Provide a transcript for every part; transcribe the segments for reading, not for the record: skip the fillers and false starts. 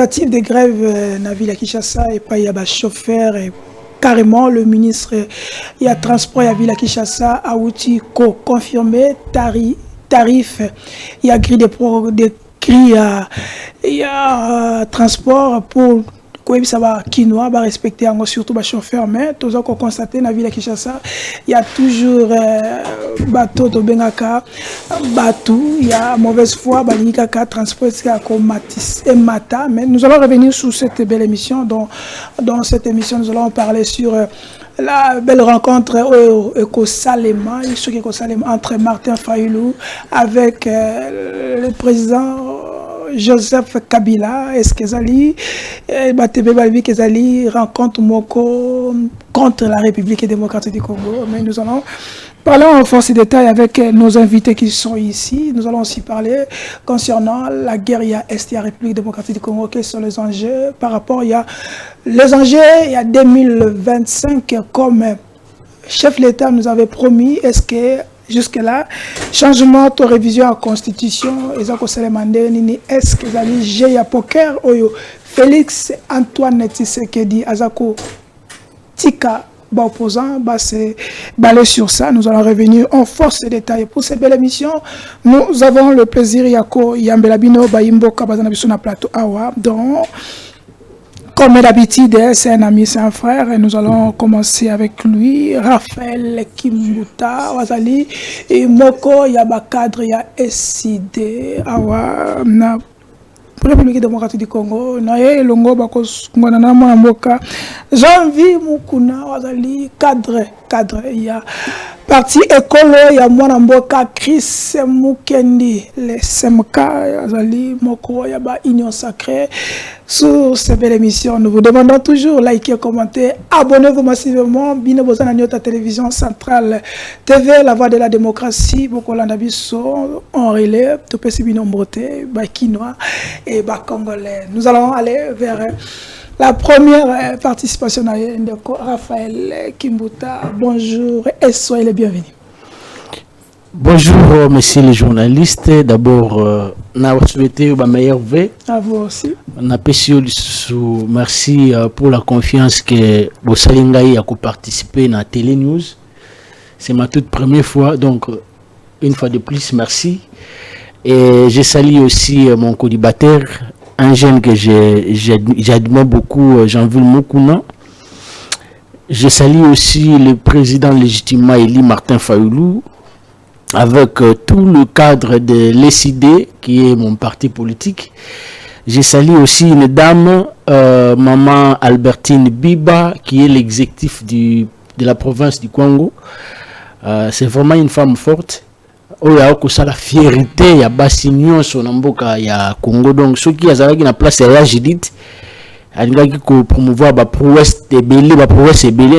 tentative de grève na ville à Kinshasa et pas il y a chauffeur et carrément le ministre il y a transport à ville à Kinshasa a outil confirmé tarif il y a grille de grille il y a transport pour quoi ça va quinoa va respecter surtout les chauffeurs mais tous qu'on constaté dans la ville de Kinshasa il y a toujours bateau de bengaka bateau il y a mauvaise foi balikaka transport comme Matis et Mata mais nous allons revenir sur cette belle émission dans cette émission nous allons parler sur la belle rencontre entre Martin Fayulu avec le président Joseph Kabila, est-ce que Zali, rencontre Moko contre la République démocratique du Congo. Mais nous allons parler en force et détail avec nos invités qui sont ici. Nous allons aussi parler concernant la guerre Est et la République démocratique du Congo. Quels sont les enjeux par rapport les enjeux il y a 2025 comme chef de l'État nous avait promis. Est-ce que jusque-là, changement de révision à la Constitution, est-ce que vous avez joué à poker Félix Antoine Tshisekedi, Azako Tika, opposant, c'est balé sur ça. Nous allons revenir en force et détail. Pour cette belle émission, nous avons le plaisir, Yako Yambelabino, Bayimbo, Kabazanabiso na plateau Awa, donc comme d'habitude, c'est un ami, c'est un frère, et nous allons commencer avec lui, Raphaël Kimbuta, Wazali, et Moko, il y a un cadre, il y a SID, Awa, na République démocratique du Congo, na Longo, Bakos, Mwanana, Mwanamboka, Janvier, Mukuna, Wazali, cadre, il y a parti écolo, il y a Mwanamboka, Chris Mukendi, les SMK, Wazali, Moko, il y a Union Sacrée. Sur cette belle émission, nous vous demandons toujours liker, commenter, abonnez-vous massivement. Bineboza na Nyota Télévision Centrale TV, la voix de la démocratie. Beaucoup l'andabiso en relais, tout peut s'y binomboté, Bakinois et Bakongolais. Nous allons aller vers la première participation de Raphaël Kimbuta. Bonjour et soyez les bienvenus. Bonjour, messieurs les journalistes. D'abord, na souhaité ma meilleure vœu. À vous aussi. Merci pour la confiance que vous Salingaï a participé à Télé News. C'est ma toute première fois, donc une fois de plus, merci. Et je salue aussi mon co-débatteur, un jeune que j'admire beaucoup, Jean-Ville Moukouna. Je salue aussi le président légitimement élu Martin Fayulu, avec tout le cadre de l'ESID, qui est mon parti politique. Je salue aussi une dame, maman Albertine Biba, qui est l'exécutif de la province du Congo. C'est vraiment une femme forte. Il y a aussi la fierté, il y a Bassignon, Sonamboka, il y a Congo. Donc, ceux qui ont la place, il y a Judith. Il y a promouvoir la prouesse de Belé,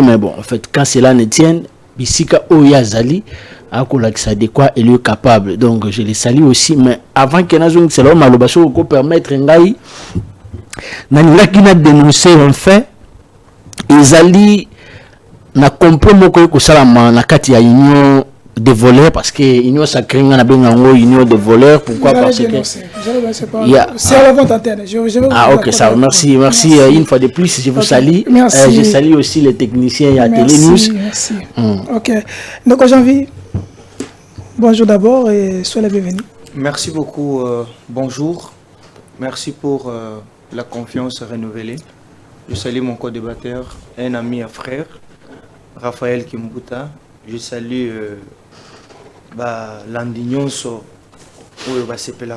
mais bon, en fait, quand cela ne tient, Bissika Oyazali, de quoi il est capable. Donc je les salue aussi, mais avant que nous c'est là malobaso ko permettre ngai na qui n'a dénoncé en fait ezali na complot moko ko salama na kati ya union des voleurs parce que union sacrée na benga ngo union des voleurs. Pourquoi? Parce que c'est à la vente antenne. Ok, ça merci une fois de plus je vous salue. Je salue aussi les techniciens à Télé News. Merci. Ok, donc Janvier, bonjour d'abord et soyez les bienvenus. Merci beaucoup, bonjour. Merci pour la confiance renouvelée. Je salue mon co-débatteur, un ami et frère, Raphaël Kimbuta. Je salue l'Andignonso, où il s'appelle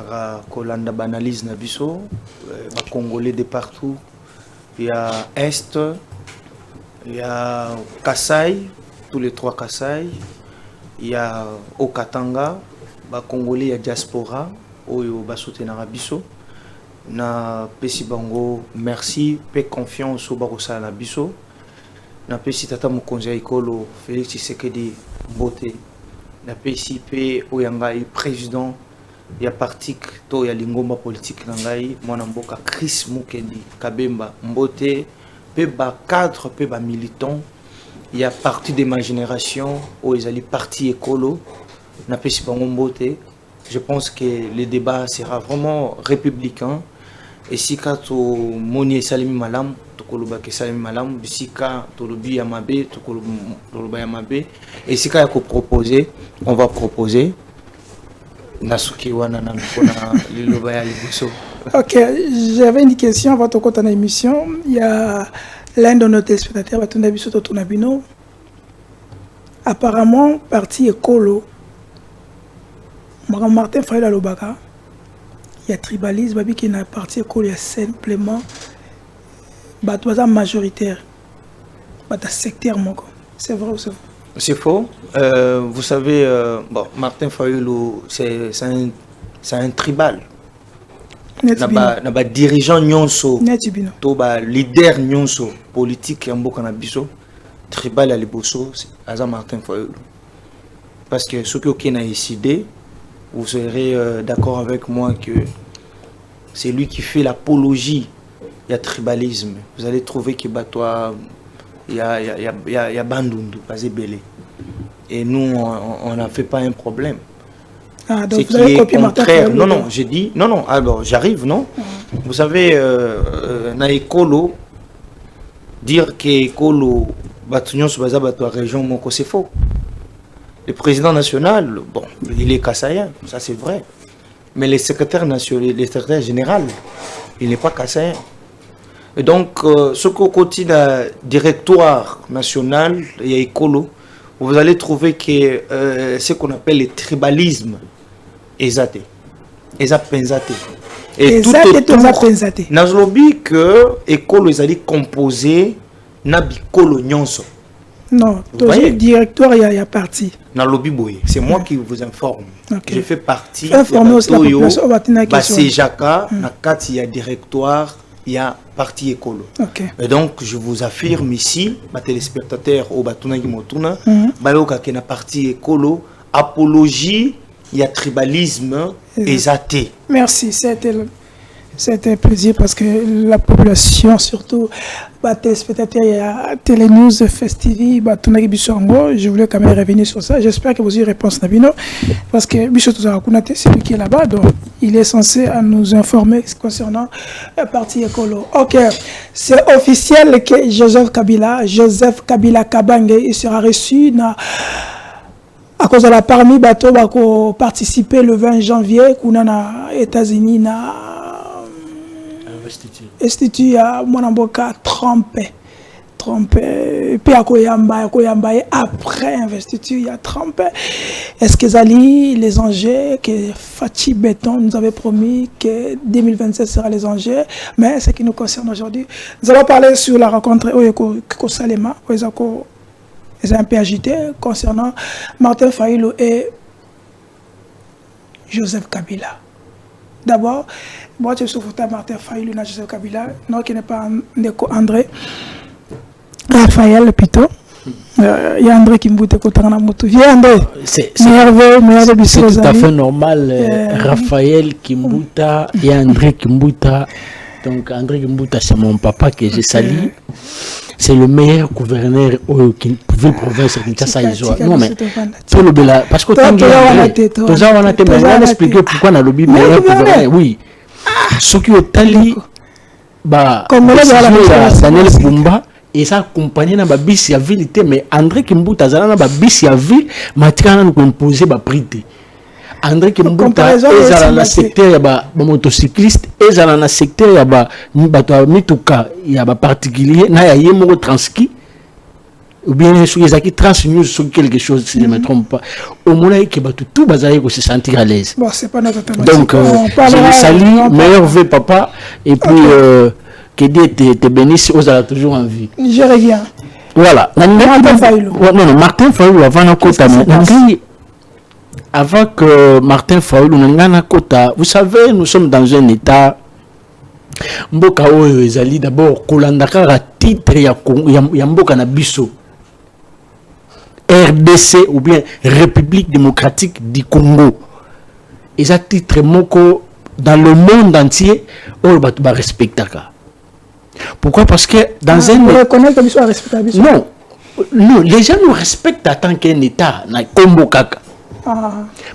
Kolanda Banalise Nabiso, Congolais de partout. Il y a Est, il y a Kassai, tous les trois Kassai. Il y a Okatanga, Congolais, il y a diaspora, Oyo Basote Narabiso. Na Pesi Bango, merci, paix confiance au Barossa Nabiso. Na Pesi Tata Mokonza Ikolo, Félix Tshisekedi Mbote. Na Pesi P Oyangai, président, il y a parti, il y a l'ingomba politique Nangai, Mwanamboka, Chris Mukendi, Kabemba Mbote, Peba cadre, Peba militant. Il y a partie de ma génération où ils allaient parti écolo, n'a pas si bon. Je pense que le débat sera vraiment républicain esika to moni esalemi malamu tokoloba ke esalemi malamu bisika tolobi ya mabe tokoloba ya mabe esika ya proposer on va proposer nasuki wana na mpona liloba ya liboso. Ok, j'avais une question avant de continuer l'émission. Il y a l'un de nos téléspectateurs, apparemment, parti écolo, Martin Fayulu Alobaka, il y a tribalisme, qui est parti écolo, il y a simplement majoritaire, sectaire. C'est vrai ou c'est faux? C'est faux. Vous savez, bon, Martin Fayulu, c'est un tribal. Naba dirigeant nyonso to ba leader nyonso politique ya mboka na biso tribal ya liboso aza Martin Fayulu, parce que ce qui a décidé, vous serez d'accord avec moi que c'est lui qui fait l'apologie du tribalisme. Vous allez trouver que batoa ya bandundu pas belé, et nous on n'a fait pas un problème. Ah, donc c'est qui est contraire. Non, non, j'ai dit, non, alors j'arrive, non. Vous savez, na écolo, dire que écolo, Batunion Subaza Batua région Moko, c'est faux. Le président national, bon, il est kassaïen, ça c'est vrai. Mais le secrétaire national, le secrétaire général, il n'est pas kassaïen. Et donc, ce qu'au quotidien directoire national, il y a écolo, vous allez trouver que ce qu'on appelle le tribalisme, Ezate. Ezapenzate. Et tout autour, Nazlobi que école est composé Nabikolo Nyonso. Non, le directoire il y a parti. Nalobi Boye, c'est moi qui vous informe. Okay. Je fais partie de Toyo, Bassé Jaka, Nakati, il y a directoire, il y a parti écolo. Okay. Et donc, je vous affirme ici, ma téléspectateur au Batuna Gimotuna, Bayoka qui est parti écolo, apologie. Il y a tribalisme exaté. Merci, c'était un plaisir parce que la population, surtout, téléspectateurs, il y a Télénews, Festivi, je voulais quand même revenir sur ça. J'espère que vous avez une réponse, Nabino, parce que Bichot Kunate, c'est lui qui est là-bas, donc il est censé nous informer concernant le parti écolo. Ok, c'est officiel que Joseph Kabila Kabange, il sera reçu dans... À cause de la parmi bateau qui participer le 20 janvier qu'on a aux États-Unis na institut à Mwanamboka Trump puis à Koyamba après investiture il y a Trump. Est-ce que Zali les enjeux que Fatih Béton nous avait promis que 2027 sera les enjeux, mais ce qui nous concerne aujourd'hui, nous allons parler sur la rencontre au Salema ils ont un peu agité concernant Martin Fayulu et Joseph Kabila. D'abord, moi je suis Martin Fayulu et Joseph Kabila, non qui n'est pas André, Raphaël plutôt. Il y a André qui me boute contre un moto. Viens André. C'est tout à fait normal. Raphaël Kimbuta et André Kimbuta. Donc André Kimbuta c'est mon papa que je salue. C'est le meilleur gouverneur qui pouvait province de Kinshasa. Non mais tout le bela parce que tant que on a été on expliquer pourquoi on a le meilleur gouverneur. Oui. Ce qui est tali bah Daniel Bumba et ça accompagné na babisi ya ville mais André Kimbuta zala na babisi ya ville matikana nous composer ba prité. André Kimbuta ezala na secteur ya ba motocycliste ezala na secteur ya ba mituka ya ba particulier na ya yemo transki ou bien sur les acquis trans news sur quelque chose si je ne me trompe pas au moment que ba tout bazali ko se sentir à l'aise. Bon c'est pas notre thématique. Donc je salue meilleur vœu papa et puis que Dieu te bénisse aux toujours en vie. Je reviens. Voilà. Martin Fayulu. Non Martin Fayulu avant na kota avant que Martin Fayulu n'engana kota, vous savez, nous sommes dans un état. Mboka oyo ezali d'abord kolandaka la titre ya mboka na biso. RDC ou bien République démocratique du Congo. Et ça titre moko dans le monde entier oyo bato ba respectaka. Pourquoi? Parce que dans un reconnaît que biso respectable. Non, les gens nous respectent en tant qu'un état na Congo kaka.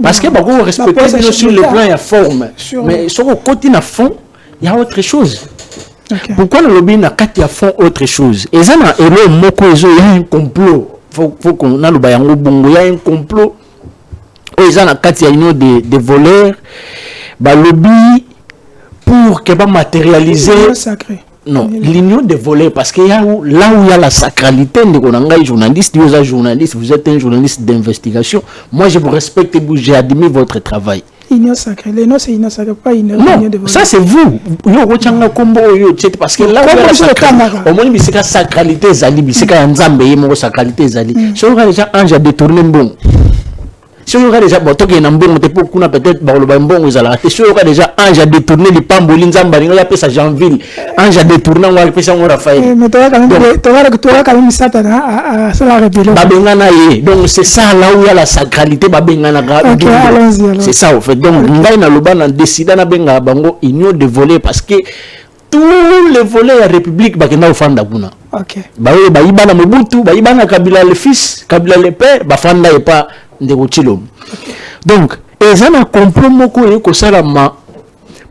Parce que beaucoup respectent sur le plan et la forme. Mais sur le côté na fond, il y a autre chose. Okay. Pourquoi le lobby n'a qu'à faire autre chose? Et ça, il y a un complot. Faut qu'on a le bayango bongo, il y a un complot. Et ça, il y a une des voleurs. Bah, lobby pour que va matérialiser. Sacré. Non, l'union des voleurs, parce que là où il y a la sacralité, journaliste, vous êtes journaliste, vous êtes un journaliste d'investigation. Moi, je vous respecte et j'ai admis votre travail. Union sacrée. Les noms, c'est union sacrée, pas une union de voleurs. Ça, c'est vous. Parce que là où il y a la sacralité, au moins, c'est la sacralité, c'est la sacralité. Si on a déjà un, j'ai détourné bon. Si on a déjà peut-être si on a déjà un, j'ai détourné les pambolines, il y a sa janville. Un, j'ai détourné, on va appeler ça Raphaël. Mais tu auras quand même Satan à la rébellion. Donc c'est ça là où il y a la sacralité. Ok, allons-y. C'est ça, en fait. Donc, on a décidé de union de voler parce que tous les volets de la République, ok. Baïbana Mobutu, Baïbana Kabila le fils, Kabila le père, Bafanda et pas de Chilom. Donc, ils ont un complot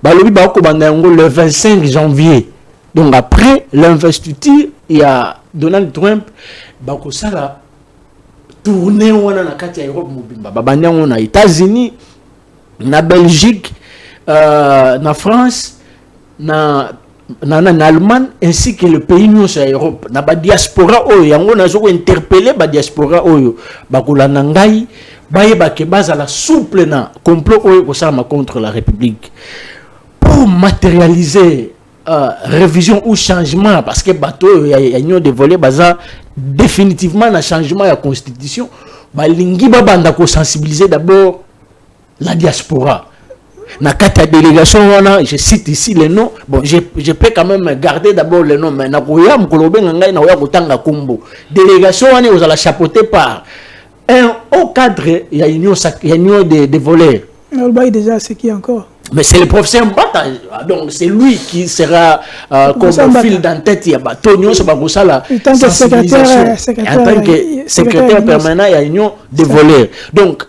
le 25 janvier. Donc, après l'investiture, il y a Donald Trump, Bakosala tourné on a na Europe mobimba. Babanya on a États-Unis, na Belgique, na France, na Allemagne ainsi que le pays nous sur Europe na ba diaspora oyo yango na zo interpeller ba diaspora oyo bakola nangai baye ke baza la souple na complot oyo ko sama contre la République pour matérialiser révision ou changement parce que bateau ya union de voler baza définitivement na changement ya constitution balingi babanda ko sensibiliser d'abord la diaspora. Na kata délégation, je cite ici les noms. Bon, je peux quand même garder d'abord les noms, mais na koya mkolobe ngai na oya kotanga kombo. Délégation on est la chapeauté par un haut cadre, il y a union des voleurs. On va déjà c'est qui encore? Mais c'est le professeur Mbata, donc c'est lui qui sera comme fil d'en-tête. Il y a Batonio, c'est Bagosala, en tant que secrétaire permanent, il y a union des voleurs. Donc,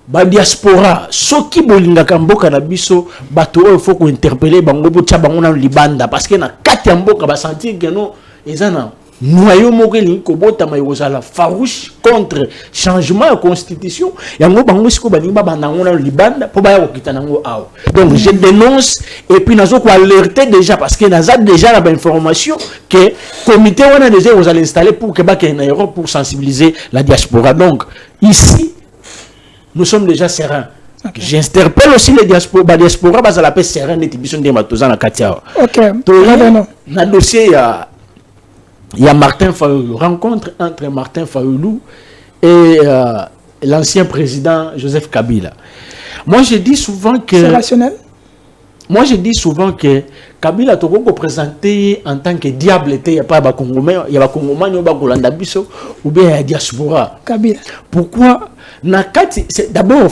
ba diaspora soki bolingaka mboka na biso bato oyo faut ko interpeller bango botya bango na libanda parce que na kati ya mboka ba sentir que non ezana noyau moko li ko botama yozala farouche contre changement de constitution yango bango siko baninga banda ngo na libanda po baya kokita nango awo. Donc je dénonce et puis nazo ko alerter déjà parce que naza déjà la information que comité on a déjà vous allez installer pour que ba na Europe pour sensibiliser la diaspora. Donc ici nous sommes déjà sereins. Okay. J'interpelle aussi les diaspora, parce que la paix sereine et tibison de Matozan à Katia. Ok. Dans le dossier, il y a Martin Fayoulou. Rencontre entre Martin Fayoulou et l'ancien président Joseph Kabila. Moi, je dis souvent que... C'est rationnel? Moi, je dis souvent que Kabila Togo présenté en tant que diable, il n'y a pas de Congolais, il y a Congolais, il y a Golanda Bisso, ou bien il y a diaspora. Kabila. Pourquoi? D'abord,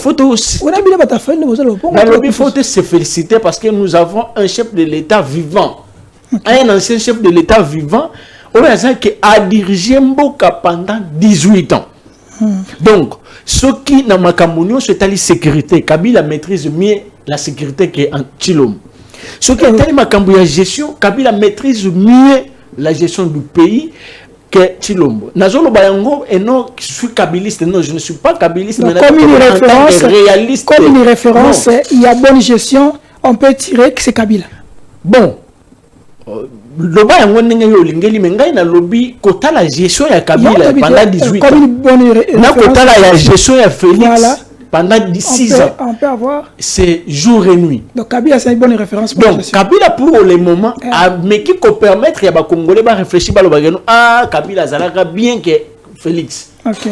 il faut se féliciter parce que nous avons un chef de l'État vivant. Okay. Un ancien chef de l'État vivant qui a dirigé Mboka pendant 18 ans. Donc, ce qui n'a pas c'est la sécurité. Kabila maîtrise mieux la sécurité qu'en Chilom. Ce qui est la gestion, Kabila maîtrise mieux la gestion du pays que Chilombo. Nazolo Bayango et non, je suis kabiliste. Non, je ne suis pas kabiliste. Mais comme une référence, réaliste. Comme une référence, il y a bonne gestion, on peut tirer que c'est Kabila. Bon. Le Bayango n'engeli mengai na lobby kota la gestion ya Kabila pendant 18 ans. Comme une bonne référence. Na kota la gestion ya Félix. Voilà. Pendant 6 ans, on peut avoir. C'est jour et nuit. Donc Kabila, c'est une bonne référence. Donc Kabila, pour le moment, mais qui peut permettre à les Congolais de réfléchir à Kabila Zalaka bien que Félix. Ok.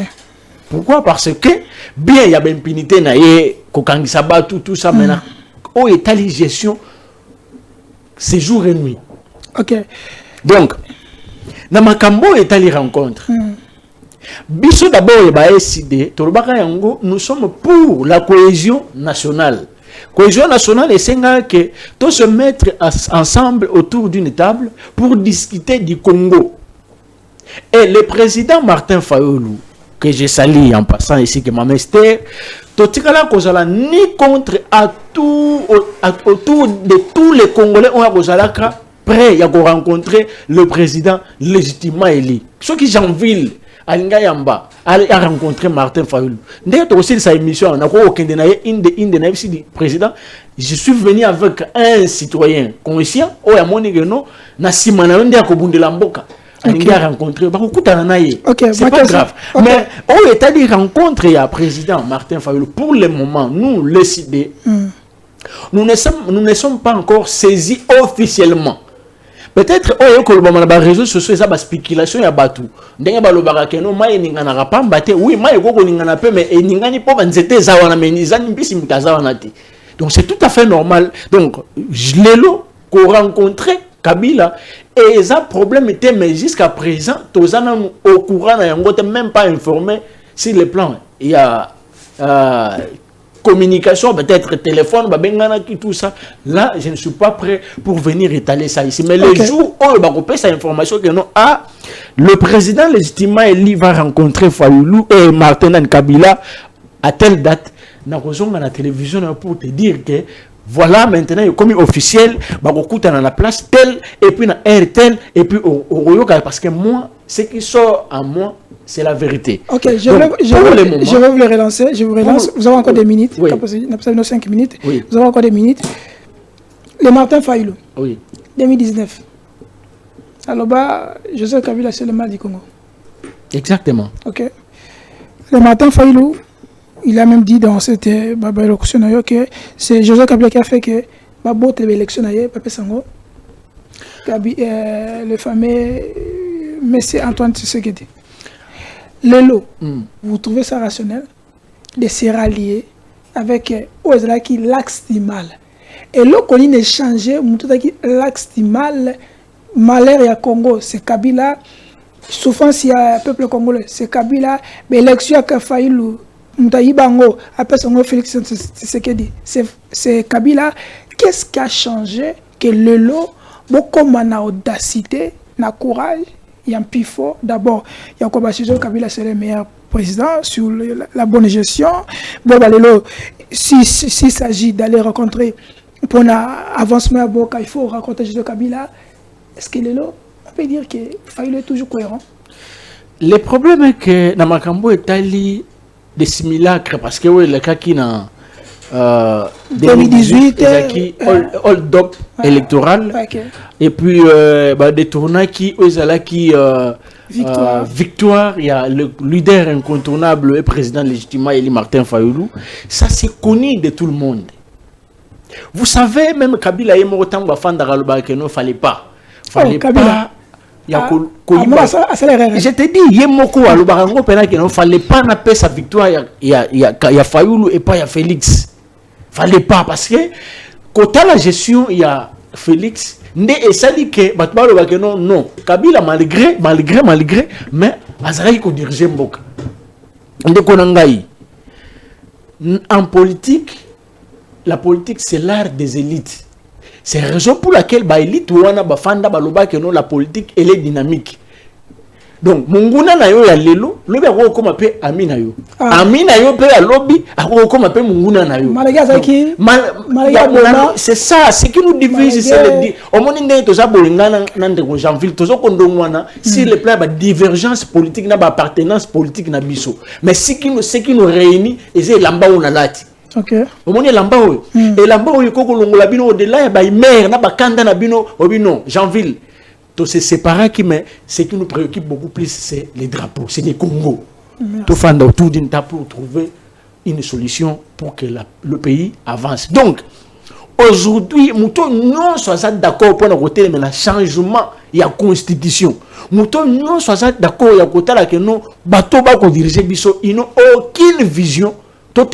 Pourquoi? Parce que bien il y a une impunité, tout ça maintenant. Au état de gestion, c'est jour et nuit. Ok. Donc, dans ma cambo état de rencontre. Biso d'abord nous sommes pour la cohésion nationale. Cohésion nationale c'est que tous se mettre ensemble autour d'une table pour discuter du Congo. Et le président Martin Fayoulou, que je salue en passant ici que ma Esther, totikala kozala ni contre autour de tous les Congolais on a kozalaka prêt à rencontrer le président légitimement élu. Ceux qui Jeanville Alinga Yamba a rencontré Martin Fayulu. D'ailleurs, aussi sa émission, on a aucun de président. Je suis venu avec un citoyen conscient, au Yamoni Geno, Nassimana Ndia Kobunde Lamboka. Alinga rencontré, c'est pas grave. Mais au état de rencontre, il y a président Martin Fayulu. Pour le moment, nous, les CD, nous ne sommes pas encore saisis officiellement. Peut-être que les réseaux sociaux sont des spéculations. Oui, donc c'est tout à fait normal. Donc, je l'ai rencontré Kabila et ça problème était, mais jusqu'à présent, tous au courant, même pas informé sur le plan. Il y a communication, peut-être téléphone, tout ça. Là, je ne suis pas prêt pour venir étaler ça ici. Mais le jour où on va cette information que non, le président légitimement élu va rencontrer Fayulu et Martin Kabila à telle date, on a la télévision pour te dire que voilà maintenant comme officiel, on a la place telle et puis na air tel et puis au parce que moi, ce qui sort à moi, c'est la vérité. Ok, je vais vous le relancer. Je vous relance. Vous avez encore des minutes. Oui. Nos 5 minutes. Oui. Vous avez encore des minutes. Le Martin Fayulu. Oui. 2019. Alors, Joseph Kabila, c'est le mal du Congo. Exactement. Ok. Le Martin Fayulu, il a même dit dans cette élection que c'est Joseph Kabila qui a fait que l'élection le fameux Monsieur Antoine Tshisekedi. Lelo, vous trouvez ça rationnel de se rallier avec qui l'axe du mal. Et là, qu'on a échangé, l'axe du mal, malheur à Congo, c'est Kabila, souffrance à peuple congolais, c'est Kabila, mais l'élection à Fayulu, Mtaïbango, après son Félix Tshisekedi, c'est Kabila. Qu'est-ce qui a changé que Lelo, beaucoup de audacité, de courage? Il y a un pifo. D'abord, il y a un Kabila, c'est le meilleur président sur la bonne gestion. Bon, s'il s'agit d'aller rencontrer pour un avancement à Boka, il faut rencontrer Joseph Kabila. Est-ce que on peut dire qu'il est toujours cohérent? Le problème est que Namakambo est allé des simulacres parce que le cas qui n'a 2018 hold up électoral et puis des tournois qui victoire, il y a le leader incontournable et président légitimement élu Martin Fayulu. Ça c'est connu de tout le monde. Vous savez, même Kabila est mort tant qu'il ne fallait pas. Je te dis, il y a beaucoup à l'Obarango qu'il ne fallait pas napper sa victoire. Il y a Fayulu et pas il y a Félix. Fallait pas parce que quand la gestion il y a Félix et ça dit que non Kabila malgré mais Azaraï ko diriger Mboka en politique. La politique c'est l'art des élites. C'est la raison pour laquelle la politique elle est dynamique. Donc, Munguna na yo ya lelo, lobi ako koma pe Amina yo. Amina yo pe ya lobi ako koma pe Munguna na yo. C'est ça, ce qui nous divise, c'est le dit. Au moins ndé to za bolingana nande ko Jeanville, to zo kondongwana si le plan ba divergence politique na ba appartenance politique na biso. Mais ce qui nous réunit, c'est lamba on a lati. OK. Au moins lamba o. Et lamba o ko longola bino au-delà ba maire na ba kanda na bino obino Jeanville. Tout se séparer mais ce qui nous préoccupe beaucoup plus c'est les drapeaux, c'est les Congo. Tout faire autour d'une table pour trouver une solution pour que le pays avance. Donc aujourd'hui, nous non sommes d'accord pour côté mais le changement il y a constitution. Nous non sommes d'accord il y a côté là que nous bateau ba ko diriger biso, ils n'ont aucune vision. Chez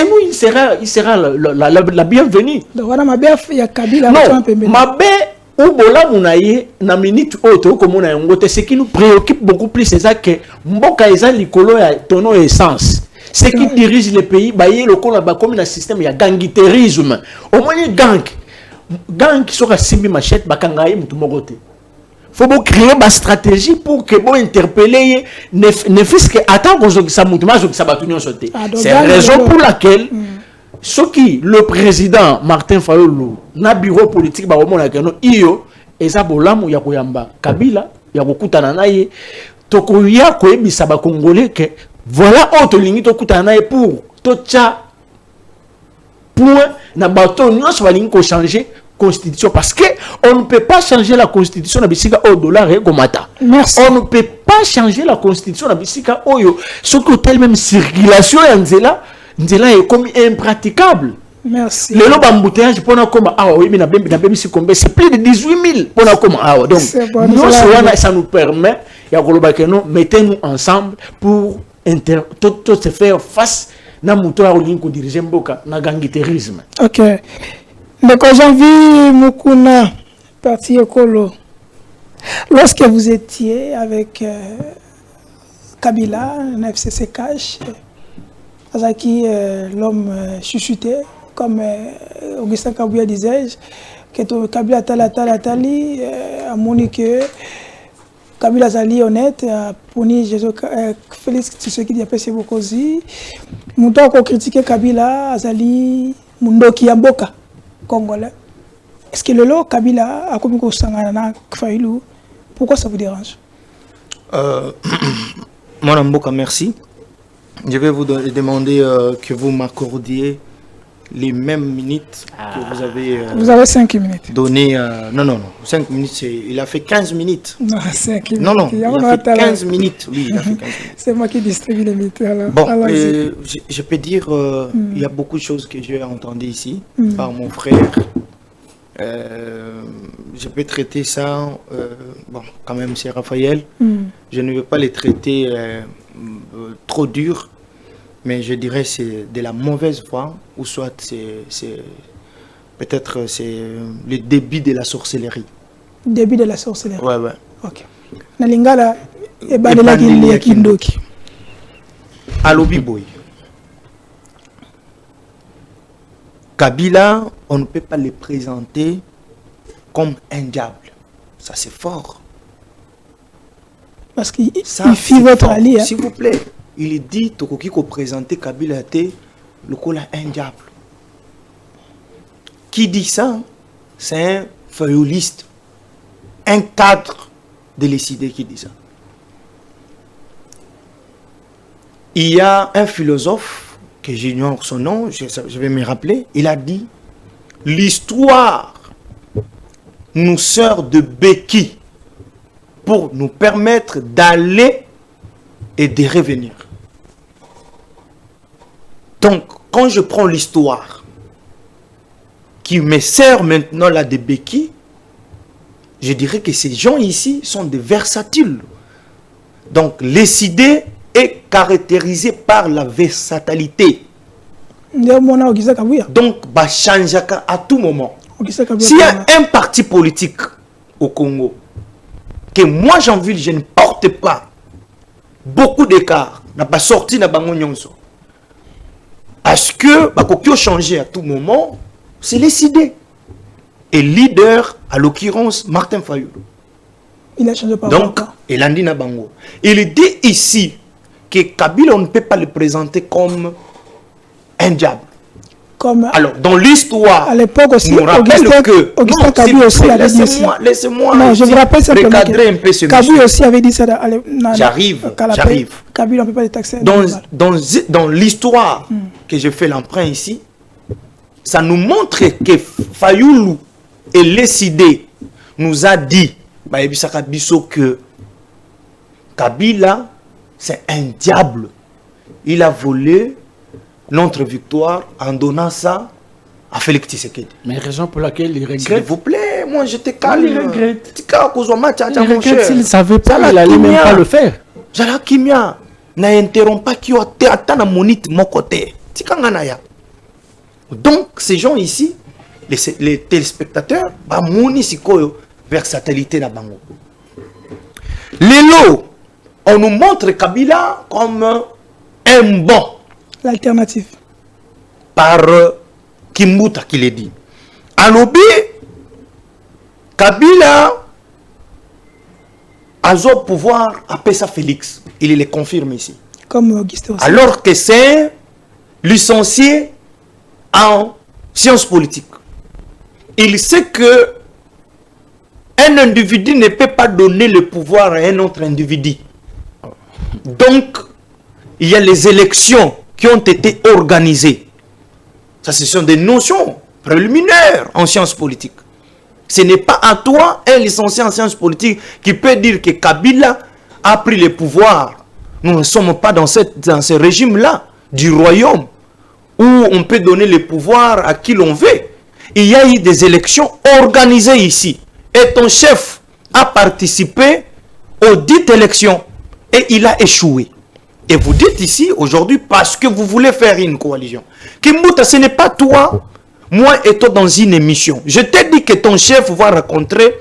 nous, il sera la bienvenue. Donc voilà ma belle il y a Kabila ma belle ou bola munaye na minute auto comme on a ngote ce qui nous préoccupe beaucoup plus c'est ça que mboka eza likolo ya tono essence ce qui dirige le pays ba yé lokolo ba comme un système ya gangiterisme au moins gang qui sera simbi machette ba kangaye mutu mogote faut créer une stratégie pour que vous interpeller ne fût-ce que attends que ça sauté. C'est la raison pour laquelle ce qui le président Martin Fayulu na bureau politique ba omona que non iyo eza bolamu ya koyamba Kabila ya kokutana naye tokoya koyebisa ba congolais que voilà autre ligne tokutana naye pour tocha point na bato nyonso balingi ko changer constitution parce que on ne peut pas changer la constitution na bisika au dollar et komata. On ne peut pas changer la constitution na bisika oyo ce que tel même circulation ya nzela est comme impraticable. Merci. Le lot d'embouteillage pour comme ah oui mais c'est plus de 18 000 pour comme ah donc bon, ça nous permet ya koloba que non mettez-nous ensemble pour tout se faire face na muto ya olinko diriger mboka na gangiterisme. OK. Donc Janvier Mukuna parti écolo. Lorsque vous étiez avec Kabila, FCC Cash, Azaki, l'homme chuchoté, comme Augustin Kabouya disait, que Kabila Tali, a moni que Kabila Zali honnête, a puni Félix Tshisekedi qui a passé beaucoup aussi. Mouton a critiqué Kabila, Azali, Mundoki Yamboka. Congolais. Est-ce que le lot Kabila a commis au Sangana Fayulu? Pourquoi ça vous dérange? Mon Mboka, merci. Je vais vous demander que vous m'accordiez les mêmes minutes que vous avez. Vous avez 5 minutes. Donné. Non. 5 minutes, il a fait 15 minutes. Non, 5 minutes. Non, il a fait 15 minutes. Oui, il a fait 15 minutes. C'est moi qui distribue les minutes. Bon, je peux dire, il y a beaucoup de choses que j'ai entendues ici par mon frère. Je peux traiter ça, bon, quand même c'est Raphaël. Je ne veux pas les traiter trop dur, mais je dirais c'est de la mauvaise foi, ou soit c'est peut-être c'est le début de la sorcellerie. Début de la sorcellerie. Ouais. Ok. Nalingala et Badela Kindoki. Alobi Boy. Kabila, on ne peut pas le présenter comme un diable. Ça, c'est fort. Parce qu'il fit votre allié. S'il vous plaît, il dit Tokoki ko présenter Kabila le cola un diable. Qui dit ça? C'est un feuilloliste, un cadre de l'ICD qui dit ça. Il y a un philosophe que j'ignore son nom, je vais me rappeler, il a dit l'histoire nous sert de béquille pour nous permettre d'aller et de revenir. Donc, quand je prends l'histoire qui me sert maintenant là de béquille, je dirais que ces gens ici sont des versatiles. Donc, les idées est caractérisé par la versatilité. Donc, bah change à tout moment. S'il y a un parti politique au Congo que moi j'envie, je ne porte pas beaucoup d'écart, n'a pas sorti n'a pas nyonso. Parce que bah quoi changer à tout moment, c'est les idées. Et leader, à l'occurrence Martin Fayulu. Il a changé par donc, il a dit na bango. Il dit ici que Kabila, on ne peut pas le présenter comme un diable. Comme alors, dans l'histoire, à l'époque aussi, Augustin Kabila aussi avait dit ça. Laissez-moi je vous rappelle simplement recadrer un peu ce Kabila aussi avait dit ça. J'arrive. Kabila, on ne peut pas le taxer. Dans l'histoire que je fais l'emprunt ici, ça nous montre que Fayulu et Lessidé nous a dit que Kabila, c'est un diable. Il a volé notre victoire en donnant ça à Félix Tshisekedi. Mais raison pour laquelle il regrette. S'il vous plaît, moi je te calme. Il regrette. Il regrette s'il ne savait pas, il n'allait même pas le faire. Jala Kimia n'interrompt pas qui a atteint monite mon côté. Donc ces gens ici, les téléspectateurs, bah moni sikoyo versatilité na bango. Lélo, on nous montre Kabila comme un bon. L'alternative. Par Kimbuta qui l'a dit. Alobi, Kabila, Azo pouvoir appeler ça Félix. Il le confirme ici. Comme Augustin aussi. Alors que c'est licencié en sciences politiques. Il sait que un individu ne peut pas donner le pouvoir à un autre individu. Donc, il y a les élections qui ont été organisées. Ça, ce sont des notions préliminaires en sciences politiques. Ce n'est pas à toi, un licencié en sciences politiques, qui peut dire que Kabila a pris le pouvoir. Nous ne sommes pas dans ce régime-là du royaume où on peut donner le pouvoir à qui l'on veut. Il y a eu des élections organisées ici. Et ton chef a participé aux dites élections. Et il a échoué. Et vous dites ici, aujourd'hui, parce que vous voulez faire une coalition. Kimbouta, ce n'est pas toi, moi et toi dans une émission. Je t'ai dit que ton chef va rencontrer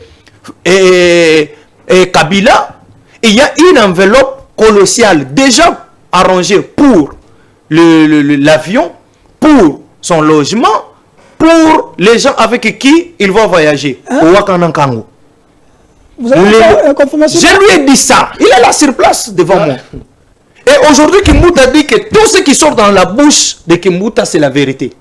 Kabila. Et il y a une enveloppe colossale déjà arrangée pour l'avion, pour son logement, pour les gens avec qui il va voyager. Au Wakanankango. Vous avez une confirmation? Je lui ai dit ça. Il est là sur place devant moi. Et aujourd'hui, Kimbouta a dit que tout ce qui sort dans la bouche de Kimbouta, c'est la vérité.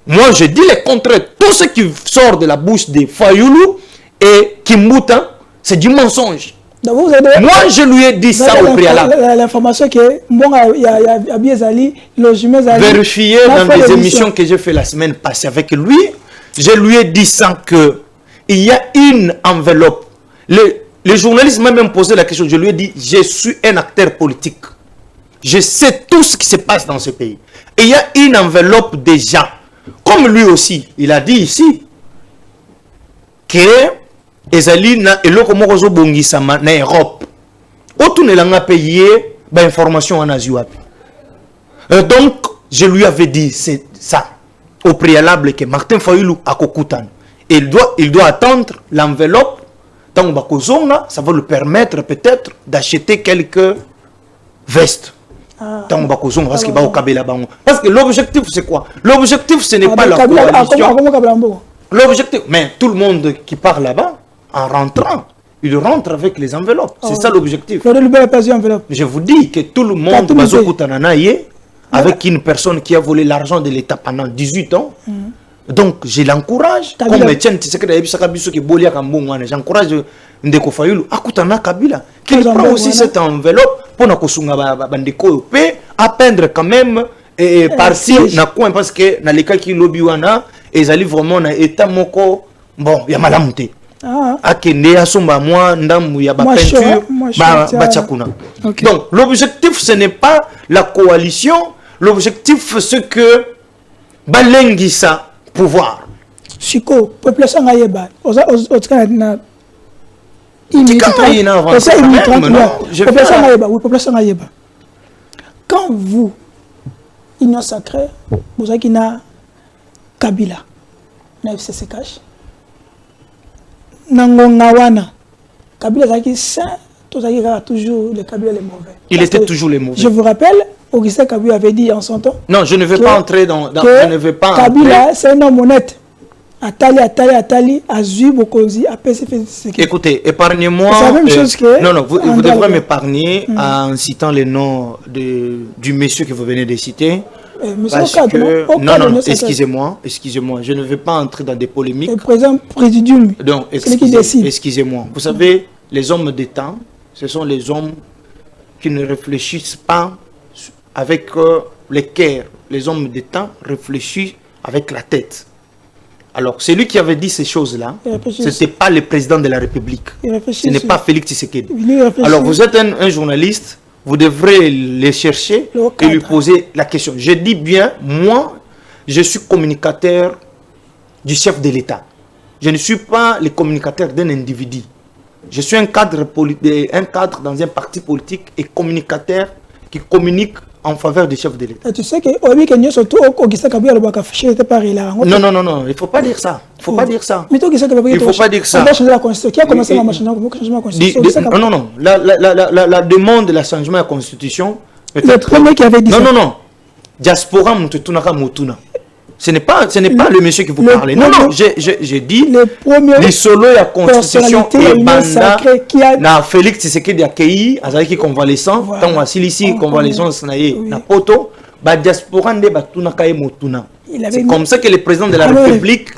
Moi, je dis le contraire. Tout ce qui sort de la bouche de Fayoulou et Kimbouta, c'est du mensonge. Donc vous avez... Moi, je lui ai dit ça au préalable. L'information que bon, il y a Abiezali, le jumeau Zali. Vérifié dans des émissions que j'ai fait la semaine passée avec lui. Je lui ai dit ça que il y a une enveloppe. Les journalistes m'ont même posé la question. Je lui ai dit, je suis un acteur politique. Je sais tout ce qui se passe dans ce pays. Et il y a une enveloppe déjà. Comme lui aussi, il a dit ici que ezali na eloko moko zo bongisama na Europe. Otu ne langa payé ba information en azuapi. Donc je lui avais dit c'est ça au préalable que Martin Fayoulou a kokutan. Il doit attendre l'enveloppe tant bakozonga, ça va lui permettre peut-être d'acheter quelques vestes. Parce que l'objectif c'est quoi? L'objectif ce n'est pas la coalition. L'objectif, mais tout le monde qui part là-bas, en rentrant, il rentre avec les enveloppes. C'est ça l'objectif. Je vous dis que tout le monde va avec une personne qui a volé l'argent de l'État pendant 18 ans. Donc je l'encourage. Comme Etienne j'encourage Ndeko Fayoulou à Kabila. Qu'il prend aussi cette enveloppe pour à peindre quand même et partir na coin parce que dans les cas qui lobby wana ils allaient vraiment na état moko bon ya malamuté. Akende ya somba moi ndamu ya ba peinture ba tchakuna. Donc l'objectif ce n'est pas la coalition, l'objectif c'est que balengisa pouvoir. Siko population ngayeba otika na quand vous, Union Sacrée, vous avez Kabila, na FCC cash, Nangongawana, Kabila zaki saint, toujours le Kabila les mauvais. Il était toujours les mauvais. Je vous rappelle, Augustin Kabila avait dit en son temps. Non, je ne vais pas entrer dans je ne vais pas. Kabila, c'est un homme honnête. Atali, Azui, Bokozi, APC. Écoutez, épargnez-moi. C'est la même chose que. Non, vous devrez m'épargner en citant les noms du monsieur que vous venez de citer. Parce que, non, excusez-moi, je ne vais pas entrer dans des polémiques. Le président présidium, c'est lui qui décide. Excusez-moi. Vous savez, les hommes d'État, ce sont les hommes qui ne réfléchissent pas avec le cœur. Les hommes d'État réfléchissent avec la tête. Alors, celui qui avait dit ces choses-là, ce n'était pas le président de la République. Ce n'est pas Félix Tshisekedi. Alors, vous êtes un journaliste, vous devrez les chercher et lui poser la question. Je dis bien, moi, je suis communicateur du chef de l'État. Je ne suis pas le communicateur d'un individu. Je suis un cadre dans un parti politique et communicateur qui communique en faveur du chef de l'État. Tu sais que surtout Augustin Kabila le affiché était pareil là. Non, il ne faut pas dire ça. Il ne faut pas dire ça. Mais il ne faut pas dire ça. On va changer la constitution. Qui a commencé la changement de la constitution? Non. La demande de la changement de la constitution. Le premier qui avait dit ça. Non. Diaspora Mutuna. Ce n'est pas le monsieur qui vous parle. Non, non, j'ai dit les solos et la constitution et banda na Félix Tshisekedi accueilli azaki convalescent tant wasili ici convalescence na poto ba diaspora nde batunaka ye motuna. C'est comme ça que le président de la République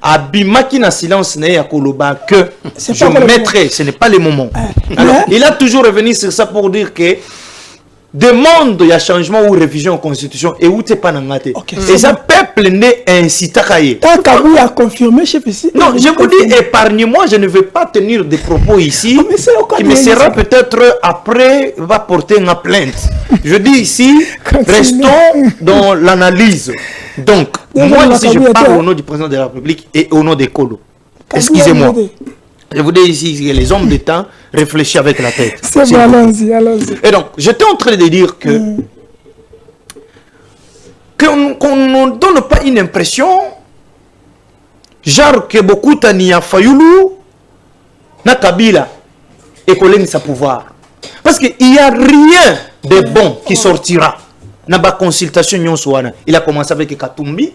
a bimaki na silence na ya koloba que je mettrai, ce n'est pas le moment. Alors, il a toujours revenu sur ça pour dire que demande il y a changement ou révision en constitution et où t'es pas n'angate et ça peuple n'est incité à y tant Kabou a confirmé chef ici non je vous dis épargnez-moi, je ne vais pas tenir des propos ici qui me sera peut-être après va porter une plainte. Je dis ici restons dans l'analyse. Donc moi ici je parle au nom du président de la République et au nom des colos. Excusez-moi. Je vous dis ici que les hommes d'État réfléchissent avec la tête. C'est bon, allons-y, allons-y. Et donc, j'étais en train de dire que qu'on ne donne pas une impression genre que beaucoup d'Ania Fayoulou na Kabila et collègue sa pouvoir. Parce qu'il n'y a rien de bon qui sortira. Dans la consultation, il a commencé avec Katumbi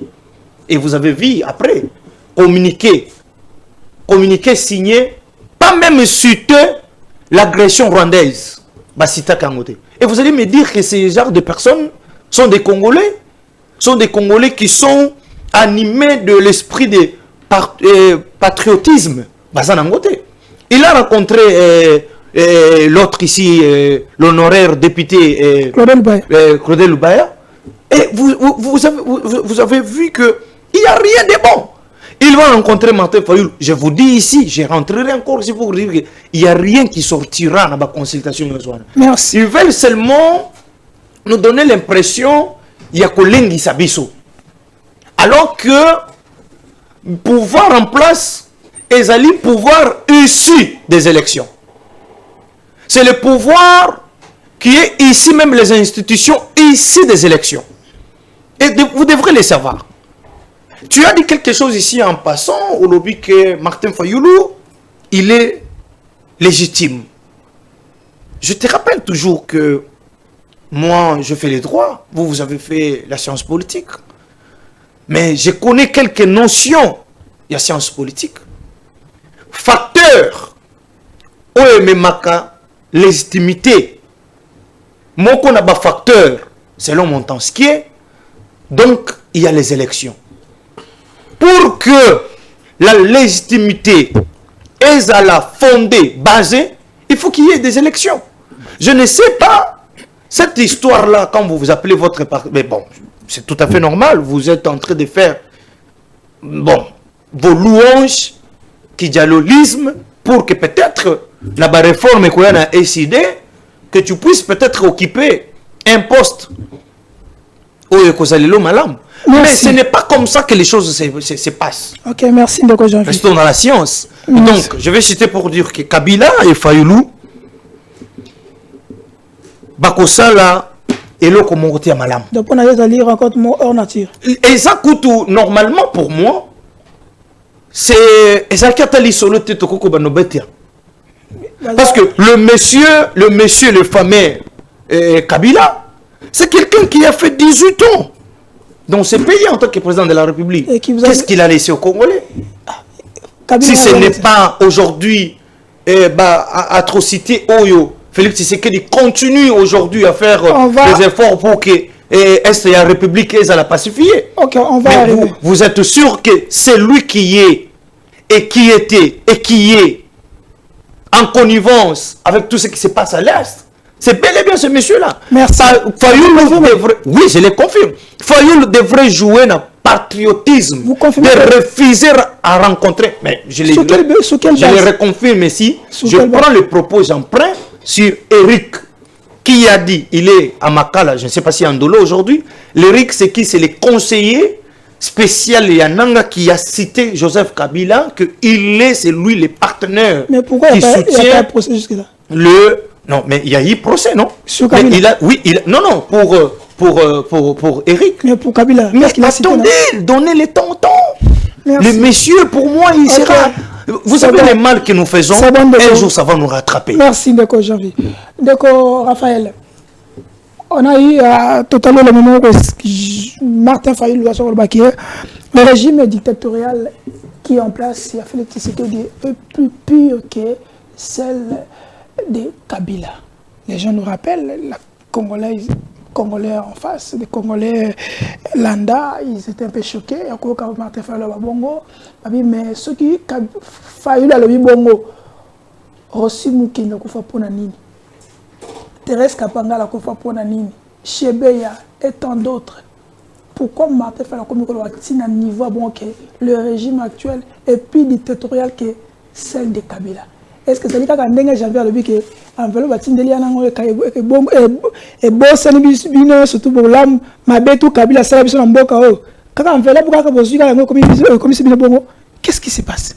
et vous avez vu après communiqué signé, pas même suite l'agression rwandaise. Et vous allez me dire que ces genres de personnes sont des Congolais qui sont animés de l'esprit de patriotisme. Il a rencontré l'autre ici, l'honoraire député Claudel Lubaya. Et vous avez vu qu'il n'y a rien de bon. Il va rencontrer Martin Fayoulou. Je vous dis ici, je rentrerai encore ici pour dire qu'il n'y a rien qui sortira dans la consultation. Merci. Ils veulent seulement nous donner l'impression qu'il y a Kolengi Sabiso. Alors que pouvoir en place est le pouvoir issu des élections. C'est le pouvoir qui est ici, même les institutions ici des élections. Et vous devrez le savoir. Tu as dit quelque chose ici en passant au lobby que Martin Fayoulou, il est légitime. Je te rappelle toujours que moi, je fais les droits, vous avez fait la science politique. Mais je connais quelques notions de la science politique. Facteur, OMMaka, légitimité. Moi, qu'on a un facteur, selon mon temps, ce qui est, donc, il y a les élections. Pour que la légitimité est à la fondée, basée, il faut qu'il y ait des élections. Je ne sais pas, cette histoire-là, quand vous vous appelez votre parti, mais bon, c'est tout à fait normal, vous êtes en train de faire, bon, vos louanges, qui dialogisme, pour que peut-être, la réforme qu'on a décidé, que tu puisses peut-être occuper un poste où il y a malam. Mais ce n'est pas comme ça que les choses se passent. Ok, merci. Restons dans la science. Donc, je vais citer pour dire que Kabila et Fayoulou, Bakosala et l'autre à Malam. Donc, on a lire encore mot hors nature. Et ça coûte normalement pour moi, c'est Ezakatali Solo Tetoko Banobetia. Parce que le monsieur, le fameux Kabila, c'est quelqu'un qui a fait 18 ans dans ce pays en tant que président de la République. Qu'est-ce qu'il a laissé aux Congolais? Si ce n'est pas aujourd'hui atrocité Oyo, Félix Tshisekedi continue aujourd'hui à faire des efforts pour que la République est à la pacifier. Ok, on va arriver. Vous êtes sûr que c'est lui qui est et qui était et qui est en connivence avec tout ce qui se passe à l'Est? C'est bel et bien ce monsieur-là. Merci. Fayoulou devrait, oui, je le confirme. Fayoulou devrait jouer dans le patriotisme. Vous confirmez de refuser à rencontrer. Mais je le reconfirme ici. Je prends le propos, j'en prends sur Eric, qui a dit, il est à Makala, je ne sais pas si Andolo aujourd'hui. L'Eric, c'est qui? C'est le conseiller spécial Yananga qui a cité Joseph Kabila, c'est lui le partenaire. Mais pourquoi il n'y a pas un procès jusque-là? Non, mais il y a eu procès, non? Sur Kabila. Non, pour Eric. Mais pour Kabila. Mais attendez, donnez le temps. Le monsieur, pour moi, il sera... Vous savez les mal que nous faisons, un jour ça va nous rattraper. Merci, Ndeko Janvier. Ndeko Raphaël, on a eu totalement le moment où Martin Fayulu a sur le régime dictatorial qui est en place, il a fait le Tshisekedi est plus pur que celle de Kabila. Les gens nous rappellent, la Congolais en face, les Congolais Landa, ils étaient un peu choqués. Et encore quand Martin Fayulu a bongo, mais ceux qui Fayulu a le bongo, Rossi Moukinda kufa pona nini, Thérèse Kapanga la kufa pona nini, Chebeya et tant d'autres. Pourquoi Martin Fayulu a un niveau bon que le régime actuel est plus dictatorial que celle de Kabila? Est-ce que c'est le cas quand j'avais le but que enveloppe batindeli anango et bon surtout pour l'âme ma bête ou Kabila ça biso na mboka o kaka enveloppe kaka bozuka yango comme si bongo. Qu'est-ce qui se passe?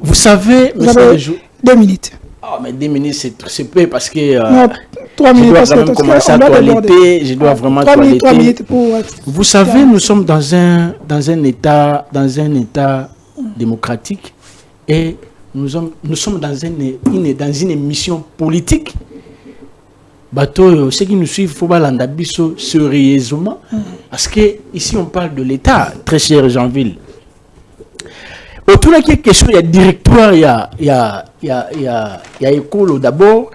Vous savez, monsieur 2 minutes. Ah, mais 2 minutes, c'est peu parce que non, 3 minutes, je dois quand même commencer à toiletter. Je dois vraiment 3 minutes pour... Vous savez, nous sommes dans un état démocratique et nous sommes dans une émission politique. Bateau, ceux qui nous suivent, il faut l'anda biso sérieusement parce que ici on parle de l'État, très cher Jeanville. Autour de la question, il y a directoire, il y a école d'abord.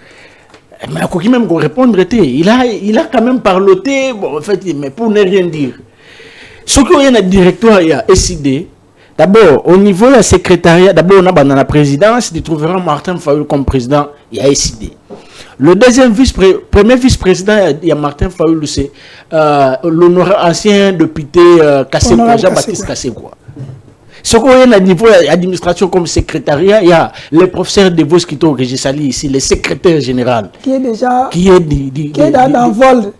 Mais il faut même répondre. Il a quand même parloté, bon, en fait, mais pour ne rien dire. Ce qu'il y a un directoire, il y a SID. D'abord, au niveau de la secrétariat, d'abord, on a dans la présidence, tu trouveras Martin Fayulu comme président, il y a SID. Le premier vice-président, il y a Martin Fayulu, c'est l'honorable ancien député Jean-Baptiste Kassekwa. Ce qu'on a au niveau de l'administration comme secrétariat, il y a le professeur de Vos que j'ai sali ici, le secrétaire général. Qui est déjà dans vol.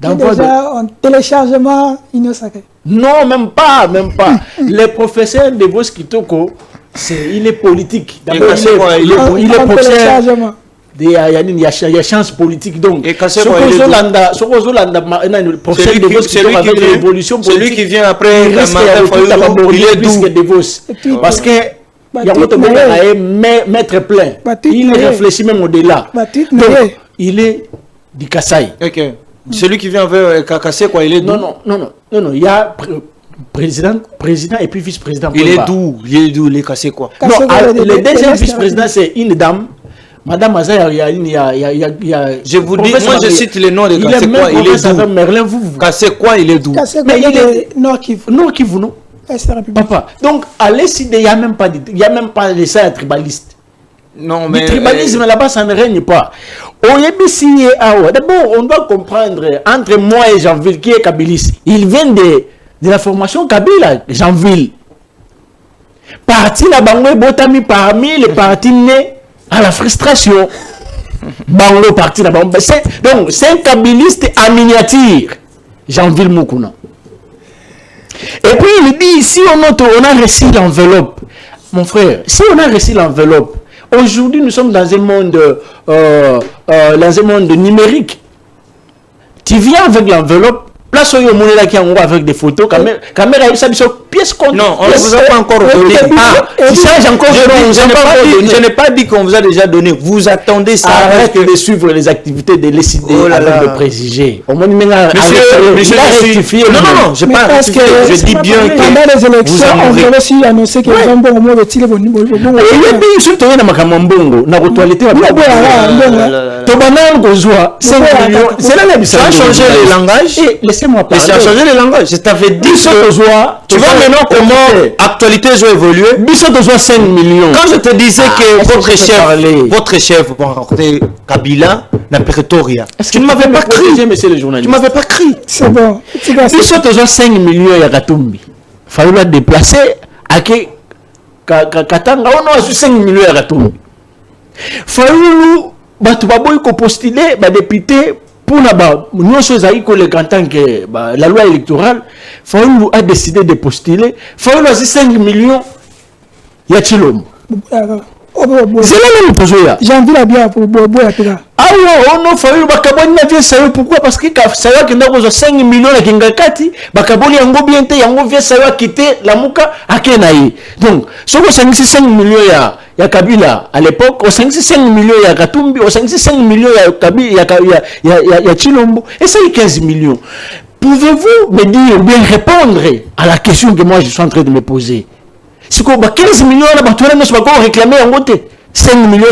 Déjà en téléchargement innocent. Non, même pas. Le professeur de Vos Kitoko, il est politique. D'abord, il est professeur. Il y a chance politique donc. Et c'est celui qui vient après il est doux. Parce que il y a maître plein. Il réfléchit même au-delà. Donc il est du Kassai. Celui qui vient vers Kassai quoi, il est doux. Non, il y a président et puis vice-président. Il est doux, les Kassai quoi. Non, le deuxième vice-président c'est une dame. Madame Azaya, je vous dis, moi je cite les noms de Kassé quoi, il est doux. Kassé quoi, il est doux. Mais il est Nord Kivu, non. Papa. Donc, à l'ESID, il n'y a même pas les saints tribalistes. Non, mais. Le tribalisme là-bas, ça ne règne pas. D'abord, on doit comprendre, entre moi et Jeanville, qui est kabiliste, il vient de la formation Kabila, Jeanville. Parti là-bas, Botami parmi les partis nés à la frustration. Bango parti là-bas. Donc, c'est un kabiliste en miniature. Jeanville Moukouna. Et puis, il dit, si on a reçu l'enveloppe, mon frère, si on a reçu l'enveloppe, aujourd'hui, nous sommes dans un monde numérique. Tu viens avec l'enveloppe, place où il y a avec des photos, caméra, pièce contre. Non, on ne vous a pas encore donné. Je n'ai pas dit qu'on vous a déjà donné. Vous attendez ça. Arrête de suivre les activités de l'ESID avec le préjugé. Au moins, monsieur, non, je pas. Je dis bien que pendant les élections, on devait aussi annoncer que les gens vont au moins retirer vos niveaux. Il y a bien sûr que tu as Mbongo, na toilette. C'est ça a changé les langages. Laissez-moi parler. Ça a changé les langages. Je t'avais dit que tu vois maintenant comment actualité ont évolué. Bissot doit 5 millions. Quand je te disais que votre chef pour rencontrer Kabila n'a Pretoria, tu ne m'avais pas crié, monsieur le journaliste. Tu m'avais pas crié. C'est bon. Bissot doit 5 millions à Katumbi. Fallait la déplacer à Katanga. On a 5 millions à Katumbi. Fallait nous postuler député. Pour nous sommes en tant que la loi électorale, Fayulu a décidé de postuler. Fayulu a 5 millions. Il y a Chilom. C'est là même besoin. J'ai envie la bien pour boire la pira. Ah ouais, on a fallu bakaboni na vie ça pourquoi parce que ça va kenda ko 5 millions na kingakati bakaboni yango bien te yango vie ça va quitter la muka akenayi. Donc, ce que 5 millions ya Kabila à l'époque, au 5 millions ya Katumbi, au 5 millions ya Kabila ya Chilombo et ça 15 millions. Pouvez-vous me dire ou bien répondre à la question que moi je suis en train de me poser? C'est quoi 15 millions là batouana ne sont pas réclamer en côté. 5 millions.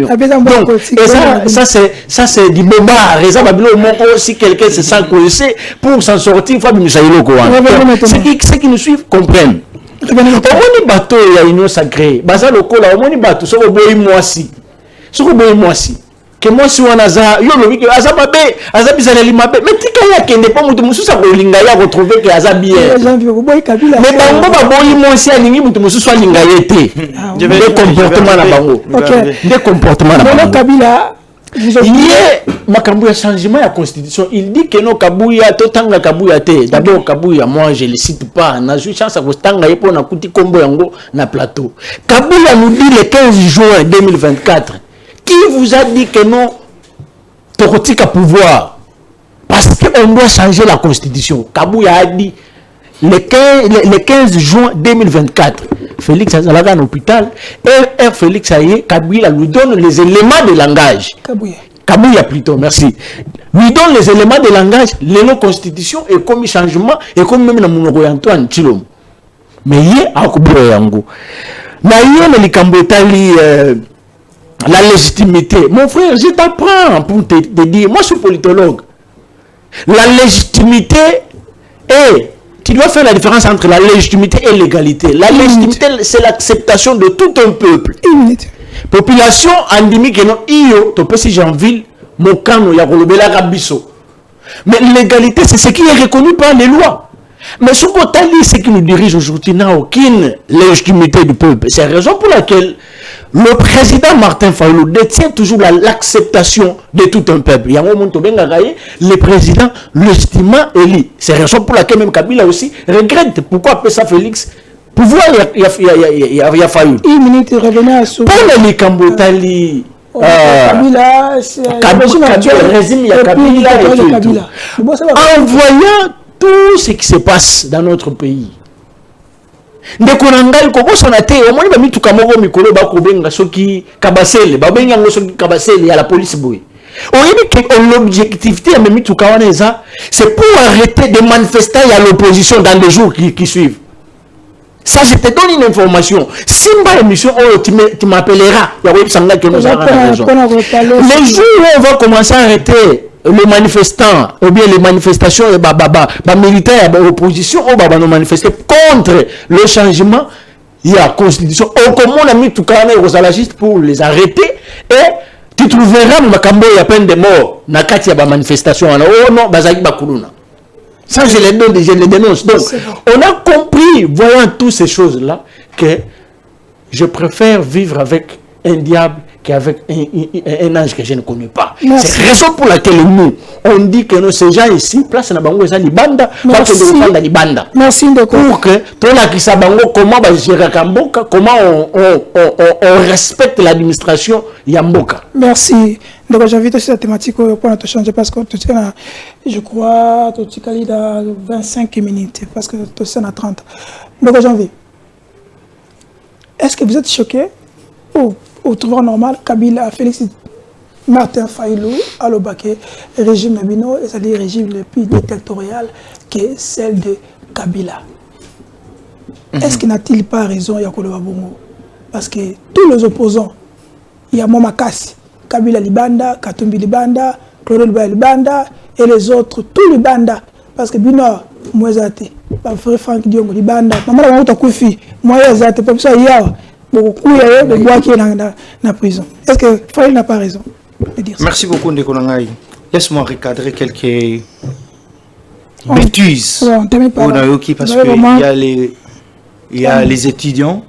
Donc, et ça c'est du bobard. Et ça va bien au moins si quelqu'un se sent coincé pour s'en sortir, il faut bien nous courant. Ceux qui nous suivent comprennent. Au moins les bateaux, il y a une sacrée. Baza le col, au moins les bateaux, ça va boire moi si. Ça va boire moi si. Que moi si on a ça, yo le week azababe, azabizana limabe. Mais tika ya kende pas mutu musu sa kolinga ya retrouver que azabie. Mais bango ba boyi moi si aningi mutu musu so linga yete. Des comportements na bango. OK. Des comportements na bango. Kabila makambo ya changement ya constitution, il dit que no Kabuya totanga Kabuya te. D'abord Kabuya, moi je le cite pas, na eu chance à kostanga yepo na kuti kombo yango na plateau. Kabuya nous dit le 15 juin 2024. Qui vous a dit que non Tokotika pouvoir? Parce qu'on doit changer la constitution. Kabuya a dit le 15 juin 2024. Félix Azalaga en hôpital. Et Félix Aye, Kabila lui donne les éléments de langage. Kabouya plutôt, merci. Lui donne les éléments de langage, les constitution et comme changement et comme même dans mon Antoine Chilom. Mais il y a Yango. Mais il y a la légitimité. Mon frère, je t'apprends pour te dire, moi je suis politologue. La légitimité est, tu dois faire la différence entre la légitimité et l'égalité. La légitimité, c'est l'acceptation de tout un peuple. Population endémique, non, iyo, to pesi Janville, Mokano, Yakolobela, Rabiso. Mais l'égalité, c'est ce qui est reconnu par les lois. Mais ce qui nous dirige aujourd'hui n'a aucune légitimité du peuple. C'est la raison pour laquelle le président Martin Fayulu détient toujours l'acceptation de tout un peuple. Le président légitimement élu. C'est la raison pour laquelle même Kabila aussi regrette pourquoi appeler ça Félix. Pouvoir, il y a Fayulu. Une minute, revenez à ce. Pour les Kambotali. Kabila, c'est le régime, il y a Kabila et tout. En voyant tout ce qui se passe dans notre pays. Ndekonangai koko sonate omoni ba mituka moko mikolo ba kobenga soki kabasele ba benga ngo soki kabasele ya la police boy. Oyebi que l'objectivité de mituka wana eza c'est pour arrêter de manifester à l'opposition dans les jours qui suivent. Ça je te donne une information. Simba émission tu m'appelleras. Ya oui sanga que nous avons raison. Les jours où on va commencer à arrêter les manifestants ou bien les manifestations de militaires de l'opposition ou nous manifester contre le changement il y a constitution au comment on a mis tout carnet aux alagistes pour les arrêter et tu trouveras makambo il y a peine de mort na kati ya ba manifestation oh non bazaki bakuluna ça je les donne je les dénonce. Donc on a compris voyant toutes ces choses là que je préfère vivre avec un diable qu'avec un ange que je ne connais pas. C'est la raison pour laquelle nous, on dit que ces gens ici, place na bango eza libanda, parce que nous libanda. Merci de pour que tout la kisa bango comment ba gérer Kamboka, comment on respecte l'administration Yamboka. Merci. Donc j'invite aussi la thématique pour notre changer parce que tout ça, je crois, tout ça il a 25 minutes parce que tout ça a 30. Donc j'invite. Est-ce que vous êtes choqué ou trouvant normal, Kabila, Félix Martin Fayulu, Alobake, régime Nabino, c'est-à-dire régime le plus dictatorial que celle de Kabila. Est-ce qu'il n'a-t-il pas raison, Yakolo Babongo? Parce que tous les opposants, il y a Momakasi, Kabila Libanda, Katumbi Libanda, Claude Libanda, et les autres, tous les bandas. Parce que Bino, Mouezate, frère Franck Diongo Libanda, maman la mouta Koufi, Mouezate, comme ça, il y a beaucoup de bois qui est dans la prison. Est-ce que Fayulu n'a pas raison de dire ça? Merci beaucoup, Ndekonangai. Laisse-moi recadrer quelques bêtises. Parce qu'il y a les étudiants.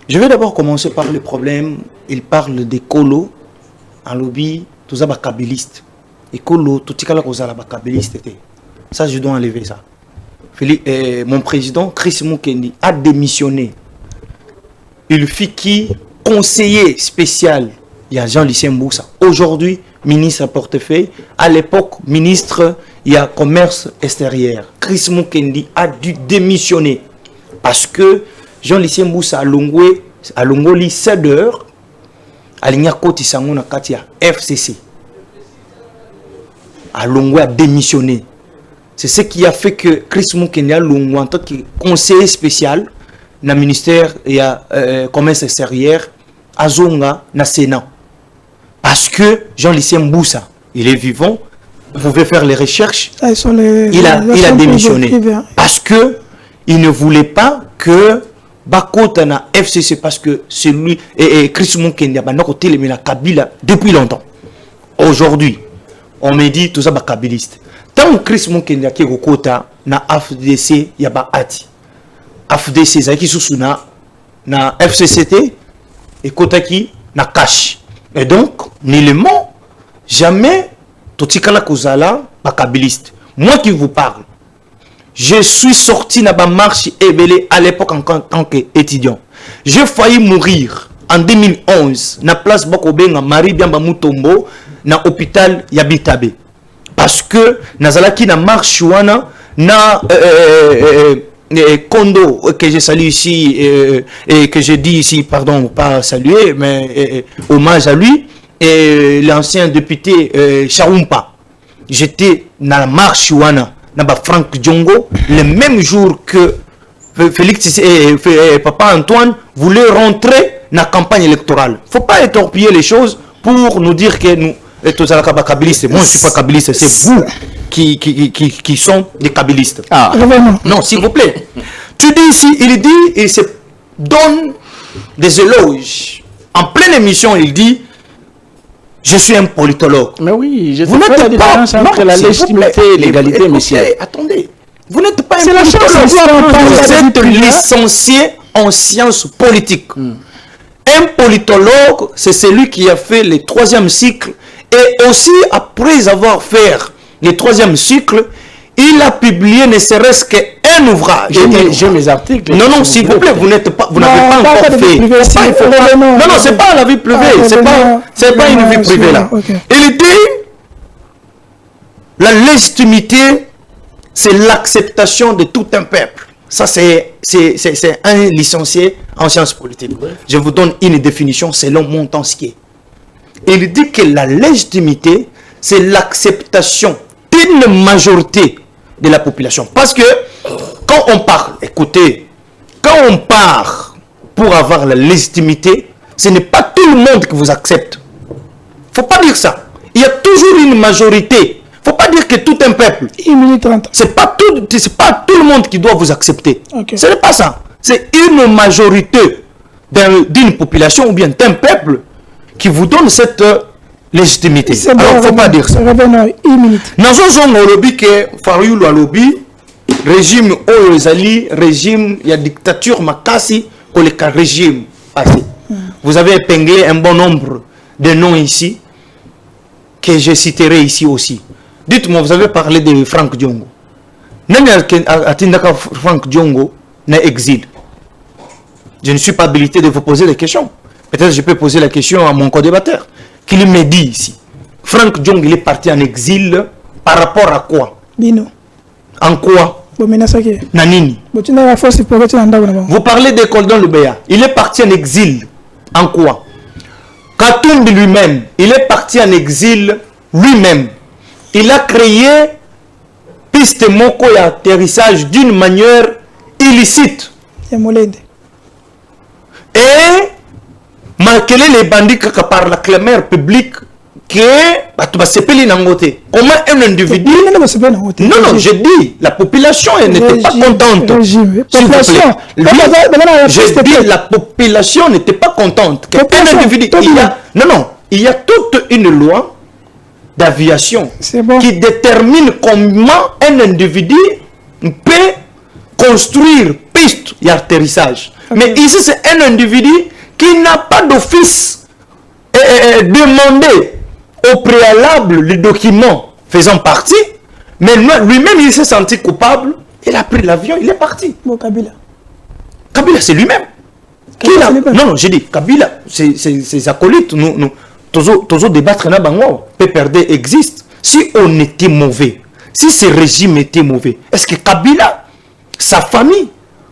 Je vais d'abord commencer par le problème. Il parle des colos en lobby, tout ça, kabiliste. Et colo, tout ça, kabiliste. Ça, je dois enlever ça. Mon président, Chris Mukeni, a démissionné. il fit qui conseiller spécial. Il y a Jean-Lucien Mboussa. Aujourd'hui, ministre à portefeuille. À l'époque, ministre, il y a commerce extérieur. Chris Mukendi a dû démissionner. Parce que Jean-Lucien Mboussa a longoli 7 heures. Aligna Koti Sangona Katia, FCC. A Longwe a démissionné. C'est ce qui a fait que Chris Mukendi a Longwe en tant que conseiller spécial dans le ministère et commerce extérieur à Zonga, na Sénat. Parce que Jean-Lucien Mboussa, il est vivant, vous pouvez faire les recherches, il a démissionné. Parce que il ne voulait pas que Bakota na FCC, parce que celui et Chris Mukendi a la Kabila depuis longtemps. Aujourd'hui, on me dit tout ça ba kabiliste. Tant que Chris Mukendi a Kota na FDC ya ba ati. FDC zaki susuna na FCCT et Kotaki na cash. Et donc, nullement, jamais Totikala Kozala ba kabiliste. Moi qui vous parle, je suis sorti na ba marche Ebele à l'époque en tant qu'étudiant. J'ai failli mourir en 2011 na place Bakobenga Marie Biamba Mutombo na hôpital Yabitabe. Parce que nazalaki na marche wana na Kondo que je salue ici et que je dis ici, pardon, pas saluer, mais hommage à lui, et l'ancien député Chaoumpa. J'étais dans la marche wana na ba Franck Djongo le même jour que Félix et Papa Antoine voulaient rentrer dans la campagne électorale. Faut pas étorpiller les choses pour nous dire que nous moi je ne suis pas kabiliste, c'est vous qui sont des kabilistes. Ah. Non, s'il vous plaît. Tu dis ici, il se donne des éloges. En pleine émission, il dit je suis un politologue. Mais oui, je vous n'êtes pas la différence entre la légitimité et l'égalité, monsieur. Attendez, vous n'êtes pas un politologue. Vous êtes licencié en sciences politiques. Un politologue, c'est celui qui a fait le 3e cycle. Et aussi, après avoir fait le 3e cycle, il a publié ne serait-ce qu'un ouvrage. J'ai mes articles. Non, non, s'il vous plaît, vous n'avez pas encore fait. Non, non, c'est pas la vie privée. C'est pas une vie privée là. Il dit, la légitimité, c'est l'acceptation de tout un peuple. Ça, c'est un licencié en sciences politiques. Je vous donne une définition selon Montesquieu. Il dit que la légitimité, c'est l'acceptation d'une majorité de la population. Parce que quand on parle, écoutez, quand on part pour avoir la légitimité, ce n'est pas tout le monde qui vous accepte. Il ne faut pas dire ça. Il y a toujours une majorité. Il ne faut pas dire que tout un peuple. 1 minute 30. Ce n'est pas tout le monde qui doit vous accepter. Okay. Ce n'est pas ça. C'est une majorité d'une population ou bien d'un peuple qui vous donne cette légitimité. Alors, il ne faut pas dire ça. Revenons 1 minute. Nous avons lobby que Fariou a lobby, régime Oyozali, régime, il y a dictature Makasi, pour le régime passé. Vous avez épinglé un bon nombre de noms ici, que je citerai ici aussi. Dites-moi, vous avez parlé de Franck Djongo. Nani atindaka Franck Djongo na exil. Je ne suis pas habilité de vous poser des questions. Peut-être que je peux poser la question à mon co-débatteur. Qu'il me dit ici. Franck Djongo, il est parti en exil par rapport à quoi? Bino. En quoi? Nanini. Vous parlez de Koldon Lubeya. Il est parti en exil. En quoi? Katumbi lui-même, il est parti en exil lui-même. Il a créé piste moko et atterrissage d'une manière illicite. Et marquer les bandits par la clameur publique que comment un individu. Non, non, je dis, la population n'était pas contente. Je dis, la population n'était pas contente. Un individu, non, non, il y a toute une loi d'aviation qui détermine comment un individu peut construire piste et atterrissage. Mais ici, c'est un individu qui n'a pas d'office demandé au préalable les documents faisant partie, mais lui-même il s'est senti coupable, il a pris l'avion, il est parti. Bon, Kabila. Kabila, c'est lui-même. Non, j'ai dit, Kabila, ces acolytes, nous, toujours débattre, PPRD existe. Si on était mauvais, si ce régime était mauvais, est-ce que Kabila, sa famille,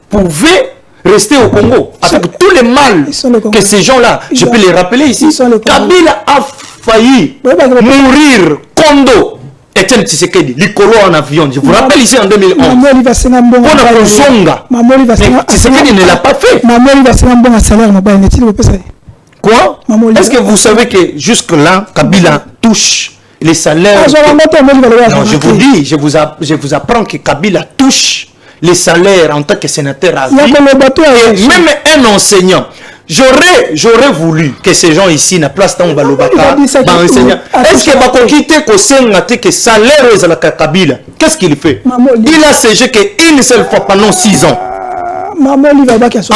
pouvait rester au Congo avec tous les mal que ces gens-là, je peux les rappeler ici, Kabila a failli mourir, Kondo, Etienne Tshisekedi, Likolo en avion, je vous rappelle ici en 2011, Tshisekedi ne l'a pas fait. Quoi? Est-ce que vous savez que jusque-là, Kabila touche les salaires? Non, je vous dis, je vous apprends que Kabila touche les salaires en tant que sénateur à vie. Même un enseignant. J'aurais voulu que ces gens ici n'aient place dans Balobaka. Est-ce que va quitter que salaire est Kabila? Qu'est-ce qu'il fait? Il a siégé qu'une seule fois pendant 6 ans. En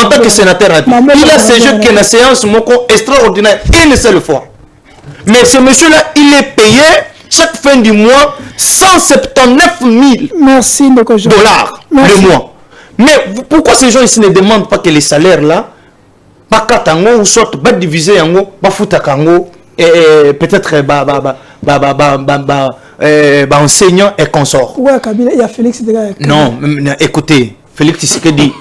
tant que sénateur à vie. Il a siégé que la séance extraordinaire une seule fois. Mais ce monsieur-là, il est payé chaque fin du mois 179 000 dollars le mois. Mais pourquoi ces gens ici ne demandent pas que les salaires là, pas katango ou soit pas diviser en haut, pas foutre kango et peut-être enseignant et consort. Ouais, Kabila, il y a Félix. Non, écoutez. Félix Tshisekedi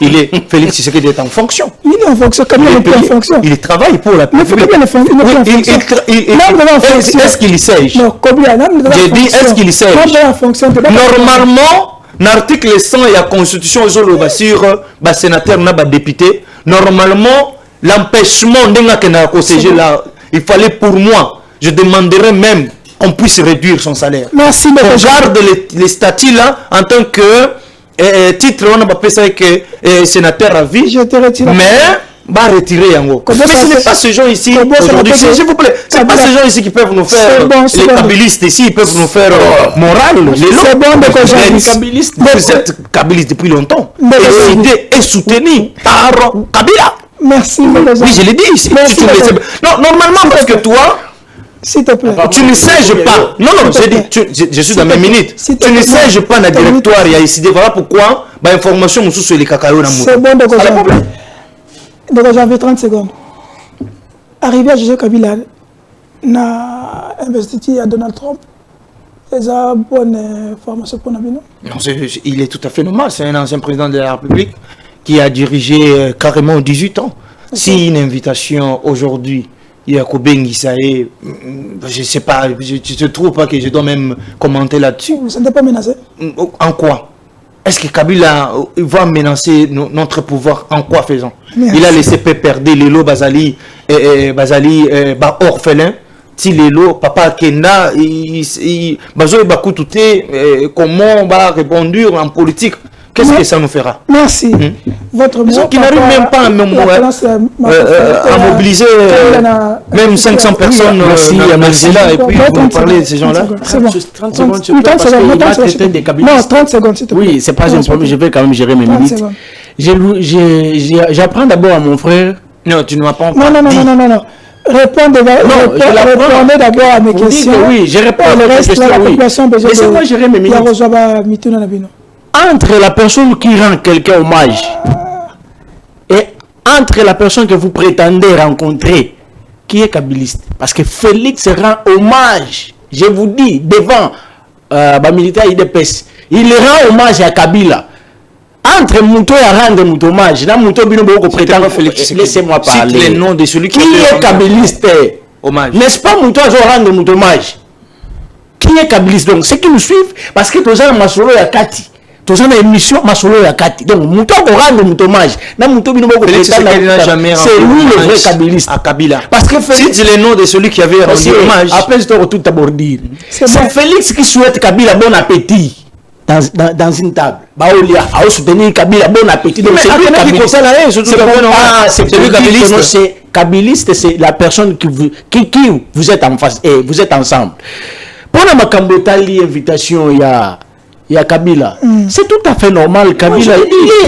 est en fonction. Il est en fonction. Kabila n'est plus en fonction. Il travaille pour la République. Est-ce qu'il siège? Non, Kabila. J'ai dit, est-ce qu'il siège? Normalement, l'article 100 et la Constitution sur le sénateur, député, normalement, l'empêchement de siéger là, il fallait pour moi, je demanderais même qu'on puisse réduire son salaire. Merci. On garde les statuts là en tant que titre, on n'a pas fait que sénateur à vie, mais va retirer en haut. Mais ce n'est pas ces gens ici aujourd'hui, s'il vous plaît, ce n'est pas ces gens ici qui peuvent nous faire, les kabylistes ici, ils peuvent nous faire morale. C'est bon de kabylistes, vous êtes kabylistes depuis longtemps, et soutenu par Kabila. Merci. Oui, je l'ai dit ici. Non, normalement, parce que toi, s'il te plaît. Tu ne sièges pas. Non, j'ai dit, je suis dans mes minutes. Tu ne sièges pas dans le directoire. Il y a ici. Voilà pourquoi l'information nous sur les cacao. C'est bon, donc j'avais 30 secondes. Arrivé à Joseph Kabila, n'a investi à Donald Trump. C'est une bonne formation pour nous. Non, il est tout à fait normal. C'est un ancien président de la République qui a dirigé carrément 18 ans. Si une invitation aujourd'hui, il y a Kobengi, ça est, je ne sais pas, je ne trouve pas que je dois même commenter là-dessus. Vous ne sentez pas menacé? En quoi? Est-ce que Kabila va menacer notre pouvoir? En quoi faisant? Merci. Il a laissé perdre les lots Bazali, orphelin. Si les lots, papa Kenda, comment on va répondre en politique? Qu'est-ce que ça nous fera? Merci. Votre mot qui n'arrive même pas à mobiliser même 500 personnes là et puis vous parlez de ces gens-là. C'est bon. 30 secondes, je peux parce qu'il va traiter des kabylistes. Non, 30 secondes, s'il te plaît. Oui, c'est pas un problème, je vais quand même gérer mes minutes. J'apprends d'abord à mon frère. Non, tu ne m'as pas Non. Répondez d'abord à mes questions. Oui, je réponds à mes questions. Laissez-moi gérer mes minutes. Entre la personne qui rend quelqu'un hommage et entre la personne que vous prétendez rencontrer, qui est kabyliste, parce que Félix rend hommage, je vous dis, devant militaire IDPS, il rend hommage à Kabila. Entre Mouto et rendre Mouto hommage, là Mouto Binobo prétend Félix. Laissez-moi parler. Cite le nom de celui qui est kabyliste. Hommage. N'est-ce pas Mouto à rendre Mouto hommage? Qui est kabyliste? Donc ceux qui nous suivent, parce que tous les masolo ya Kati. Tous les émissions masolo ya Kati. Donc Mouto rendre Mouto hommage. Là Mouto Binobo prétend c'est lui le vrai kabyliste à Kabila. Parce que Félix, cite le nom de celui qui avait rendu hommage. Après je dois tout d'abord dire. C'est Félix qui souhaite Kabila bon appétit. Dans une table. Baolia a soutenu Kabila, bon appétit. Donc c'est lui kabyliste, c'est la personne qui vous êtes en face et vous êtes ensemble. Pendant ma Kambotali invitation, il y a Kabila. C'est tout à fait normal. Kabila,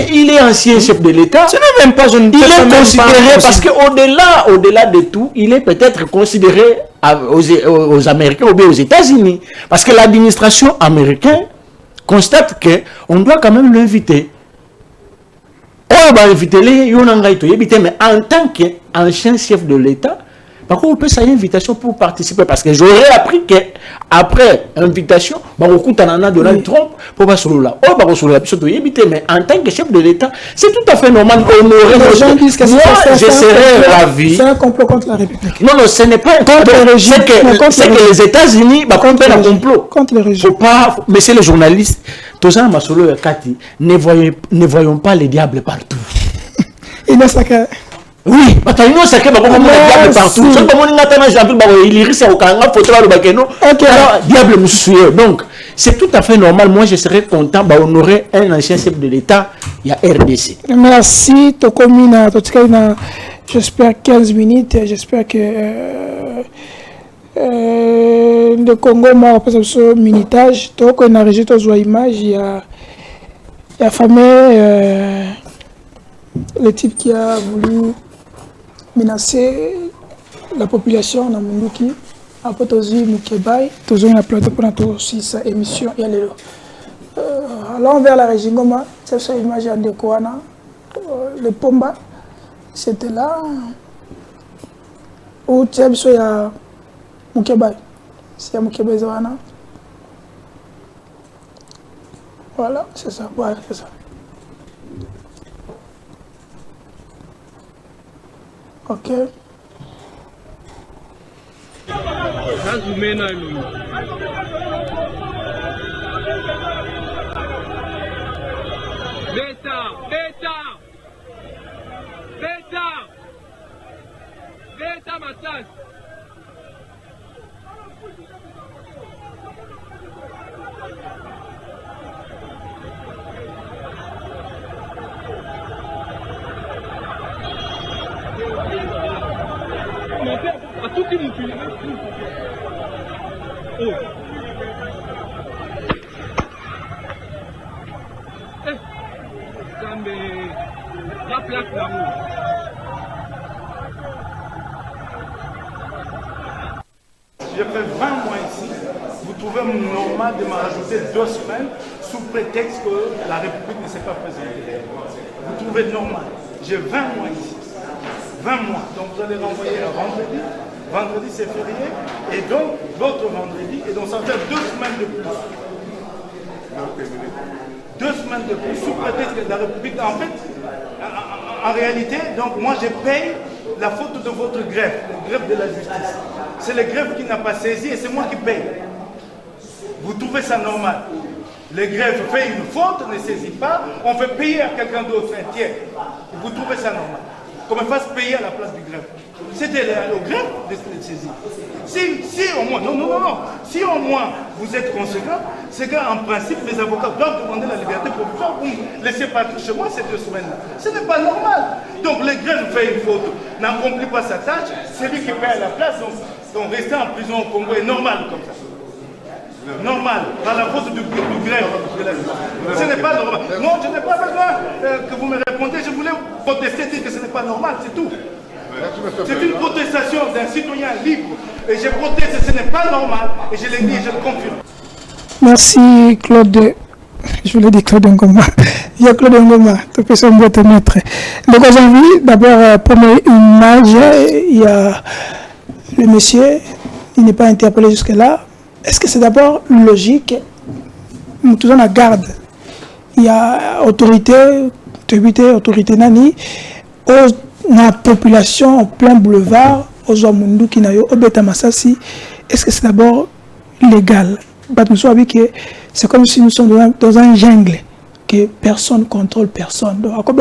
il est ancien chef de l'État. Ce n'est même pas il est considéré parce qu'au-delà de tout, il est peut-être considéré aux Américains ou bien aux États-Unis. Parce que l'administration américaine constate qu'on doit quand même l'inviter. on va inviter les mais en tant qu'ancien chef de l'État, par contre, on peut faire une invitation pour participer parce que j'aurais appris qu'après invitation, on écoute Donald Trump pour pas sur là. Mais en tant que chef de l'État, c'est tout à fait normal. Les gens disent que moi, je serais ravi. C'est un complot contre la République. Non, non, ce n'est pas un complot. C'est que les États-Unis, contre un complot. Contre le régime. Faut pas, mais c'est les journalistes. Tosan Masolo et Kati, ne voyons pas les diables partout. Il est sacré. Oui, parce que nous, c'est que diable partout. Ce que il iris au Kanga, photo le bakeno. Alors, diable monsieur. Donc, c'est tout à fait normal. Moi, je serais content d'honorer un ancien chef de l'État. Il y a RDC. Merci, Tokomina. J'espère 15 minutes. J'espère que le Congo m'a représenté ce minutage. Donc, on a enregistré aux images. Il y a fameux le type qui a voulu menacer la population dans Munduki. Après, Tozi Mukebai, Tozi a plateau pour notre émission. Allons vers la région Goma, c'est cette image de Kouana, le Pomba, c'était là. Où tu as il y a Mukebai. C'est Mukebai Zawana. Voilà, c'est ça. Ouais, c'est ça. Ok. Beta Matas. A tout qui nous filme. Oh. Ça me... La place là-haut. J'ai fait 20 mois ici. Vous trouvez normal de me rajouter 2 semaines sous prétexte que la République ne s'est pas présentée. Vous trouvez normal. J'ai 20 mois ici. 20 mois. Donc vous allez renvoyer un vendredi. Vendredi c'est férié. Et donc l'autre vendredi. Et donc ça va faire 2 semaines de plus. 2 semaines de plus sous prétexte que la République. En fait, en réalité, donc moi je paye la faute de votre greffe, la greffe de la justice. C'est le greffe qui n'a pas saisi et c'est moi qui paye. Vous trouvez ça normal? Le greffe fait une faute, ne saisit pas, on fait payer à quelqu'un d'autre, un tiers. Vous trouvez ça normal? Qu'on me fasse payer à la place du greffe. C'était au greffe de saisir. Si au moins, non, si au moins vous êtes conséquent, c'est qu'en principe, les avocats doivent demander la liberté provisoire pour me laisser partir chez moi ces 2 semaines-là. Ce n'est pas normal. Donc le greffe fait une faute, n'accomplit pas sa tâche, c'est lui qui paie à la place. Donc rester en prison au Congo est normal comme ça. Normal, par la faute du greffe de la justice. Ce n'est pas normal. Non, je n'ai pas besoin que vous me répondiez. Je voulais protester, dire que ce n'est pas normal, c'est tout. C'est une protestation d'un citoyen libre. Et je proteste, ce n'est pas normal. Et je l'ai dit et je le confirme. Merci Claude. Je voulais dire Claude Ngoma. Il y a Claude Ngoma, tu peux s'en boîte mettre. Donc aujourd'hui, d'abord, première image, il y a le monsieur, il n'est pas interpellé jusque-là. Est-ce que c'est d'abord logique? Nous faisons la garde. Il y a autorité nani, la population en plein boulevard, aux Omundu qui n'a eu au Beta Massassi. Est-ce que c'est d'abord légal? C'est comme si nous sommes dans un jungle que personne ne contrôle personne. Donc, à quoi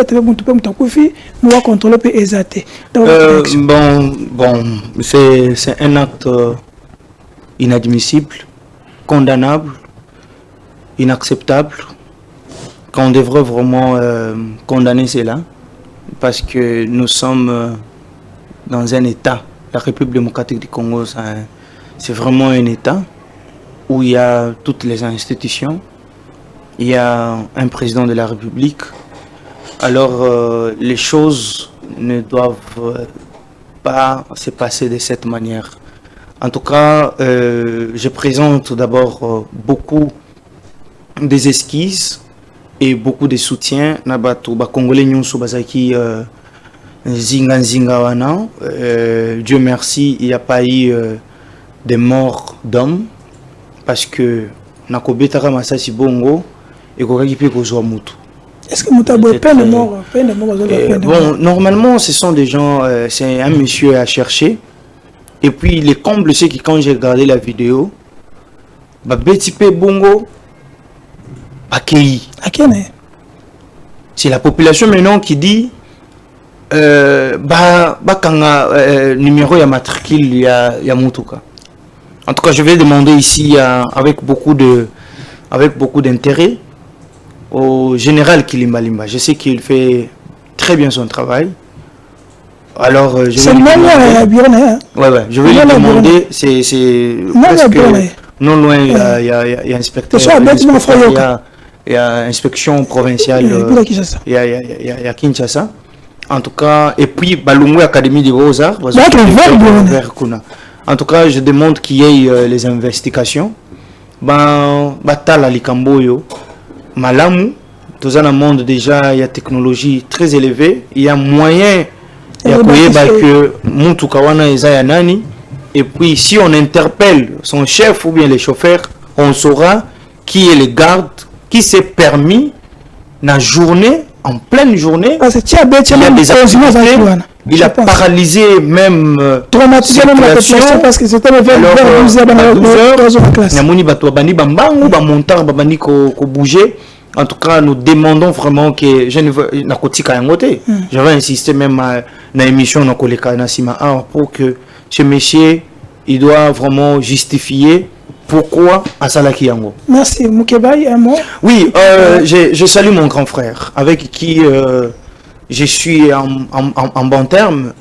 nous va contrôler et exalter. Bon, c'est un acte inadmissible, condamnable, inacceptable, qu'on devrait vraiment condamner cela, parce que nous sommes dans un État, la République démocratique du Congo, c'est vraiment un État où il y a toutes les institutions, il y a un président de la République, alors les choses ne doivent pas se passer de cette manière. En tout cas, je présente d'abord beaucoup des esquisses et beaucoup de soutien. Nabato, Congolais nyonso bazaki zinga wana. Dieu merci, il n'y a pas eu de morts d'hommes parce que nakobetaka masasi bongo et kokaki pe kozwa mutu. Est-ce que Moutabo est peine de mort? Bon, normalement, ce sont des gens, c'est un monsieur à chercher. Et puis, les combles, c'est que quand j'ai regardé la vidéo, Betty P. Bongo, c'est la population maintenant qui dit numéro ya matricule ya Moutouka. En tout cas, je vais demander ici avec beaucoup d'intérêt au général Kilimba Limba. Je sais qu'il fait très bien son travail. Alors, je vais lui demander... Ouais, je vais lui demander, c'est presque non loin, il y a inspecteur, il y a inspection provinciale, il y a Kinshasa. En tout cas, et puis, Balungu Académie des Beaux-Arts. En tout cas, je demande qu'il y ait les investigations. Batala Likamboyo, Malamu, dans un monde déjà, il y a technologie très élevée, il y a moyen que Mountoukawana et Nani. Et puis, si on interpelle son chef ou bien les chauffeurs, on saura qui est le garde, qui s'est permis, la journée, en pleine journée, il y a des activités, il a paralysé même traumatisé même la population parce que c'était vers 12h En tout cas, nous demandons vraiment que je ne veux je vais insister même à l'émission pour que ce monsieur, il doit vraiment justifier pourquoi à Salaki Yango. Merci. Moukebaï, un mot? Oui, je salue mon grand frère avec qui je suis en bon terme.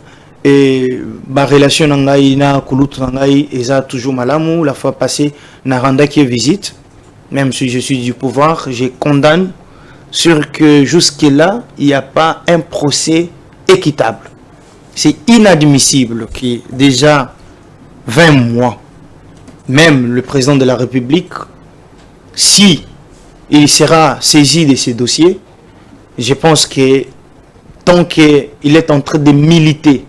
Et ma relation nangai na kulut nangai eza toujours malamu. La fois passée, Naranda qui est visite. Même si je suis du pouvoir, je condamne sur que jusque-là, il n'y a pas un procès équitable. C'est inadmissible que déjà 20 mois, même le président de la République, si il sera saisi de ces dossiers, je pense que tant qu'il est en train de militer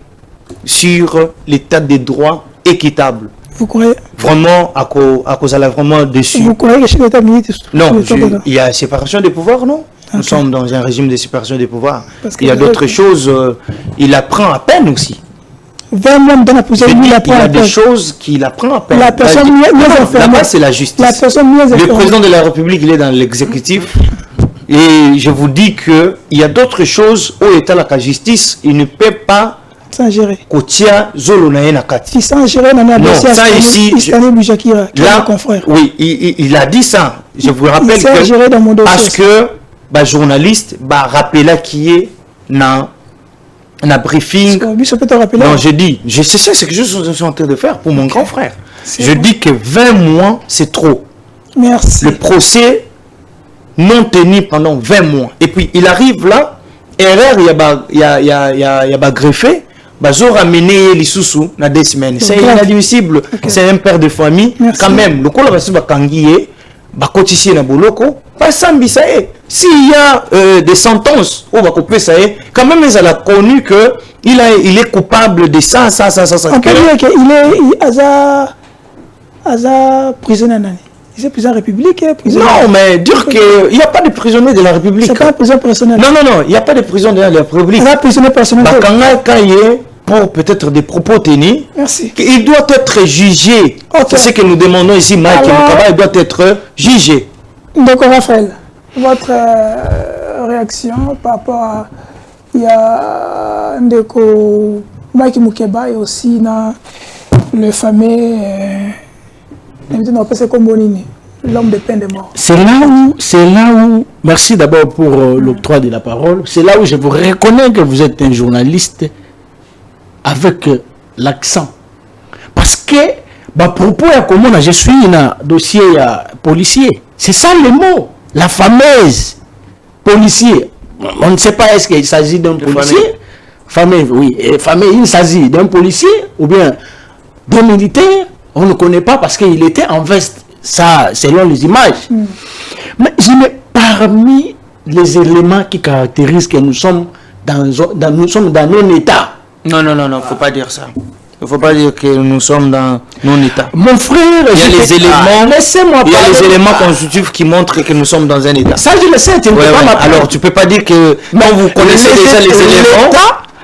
sur l'état des droits équitable, vous croyez vraiment à cause elle a vraiment dessus. Vous croyez que chez l'État militaire non, il y a séparation des pouvoirs, non? Okay. Nous sommes dans un régime de séparation des pouvoirs. Il y a d'autres choses, il apprend à peine aussi. 20 mois dans la position, il y a des choses qu'il apprend à peine. La personne là-bas, c'est la justice. La personne le président de la République, il est dans l'exécutif. Et je vous dis qu'il y a d'autres choses où l'État, la justice, il ne peut pas sans gérer. Sans gérer, non, ça ici, là, oui, il a dit ça. Je vous rappelle que parce que le journaliste va rappeler qui est dans briefing. Non, je dis, c'est ça, c'est que je suis en train de faire pour mon grand frère. Je dis que 20 mois, c'est trop. Merci. Le procès non tenu pendant 20 mois. Et puis, il arrive là, erreur, il y a greffé. Bazo ramener les sous dans 2 semaines. C'est inadmissible. Okay. C'est un père de famille. Merci. Quand même, le col va se kangier, ba cotiser na boloko, pas sambi ça est. S'il y a des sentences, on va couper ça est. Quand même, ils ont connu que il est coupable de ça. On peut dire qu'il est prisonnier. Il est prisonnier République. Non, mais dire qu'il n'y a pas de prisonnier de la République. C'est pas un prisonnier personnel. Non, il n'y a pas de prisonnier de la République. Il y a un prisonnier personnel. Quand il est pour peut-être des propos tenus, merci. Il doit être jugé. Okay. C'est ce que nous demandons ici, Mike Mukaba, il doit être jugé. Donc, Raphaël, votre réaction par rapport à il y a Mike Mukaba et aussi dans le fameux l'homme de peine de mort. C'est là où, merci d'abord pour l'octroi de la parole, c'est là où je vous reconnais que vous êtes un journaliste avec l'accent. Parce que, propos à comment je suis un dossier policier. C'est ça le mot. La fameuse policier. On ne sait pas est-ce qu'il s'agit d'un policier. Famille, oui. Famille, il s'agit d'un policier ou bien d'un militaire. On ne connaît pas parce qu'il était en veste. Ça, selon les images. Mais parmi les éléments qui caractérisent que nous sommes dans non-État. Non, faut pas dire ça. Il ne faut pas dire que nous sommes dans non-État. Mon frère, il y a les éléments, laissez-moi il y a les éléments constitutifs qui montrent que nous sommes dans un État. Ça, je le sais, tu ne peux pas m'apprendre. Alors, tu ne peux pas dire que quand vous connaissez déjà les éléments...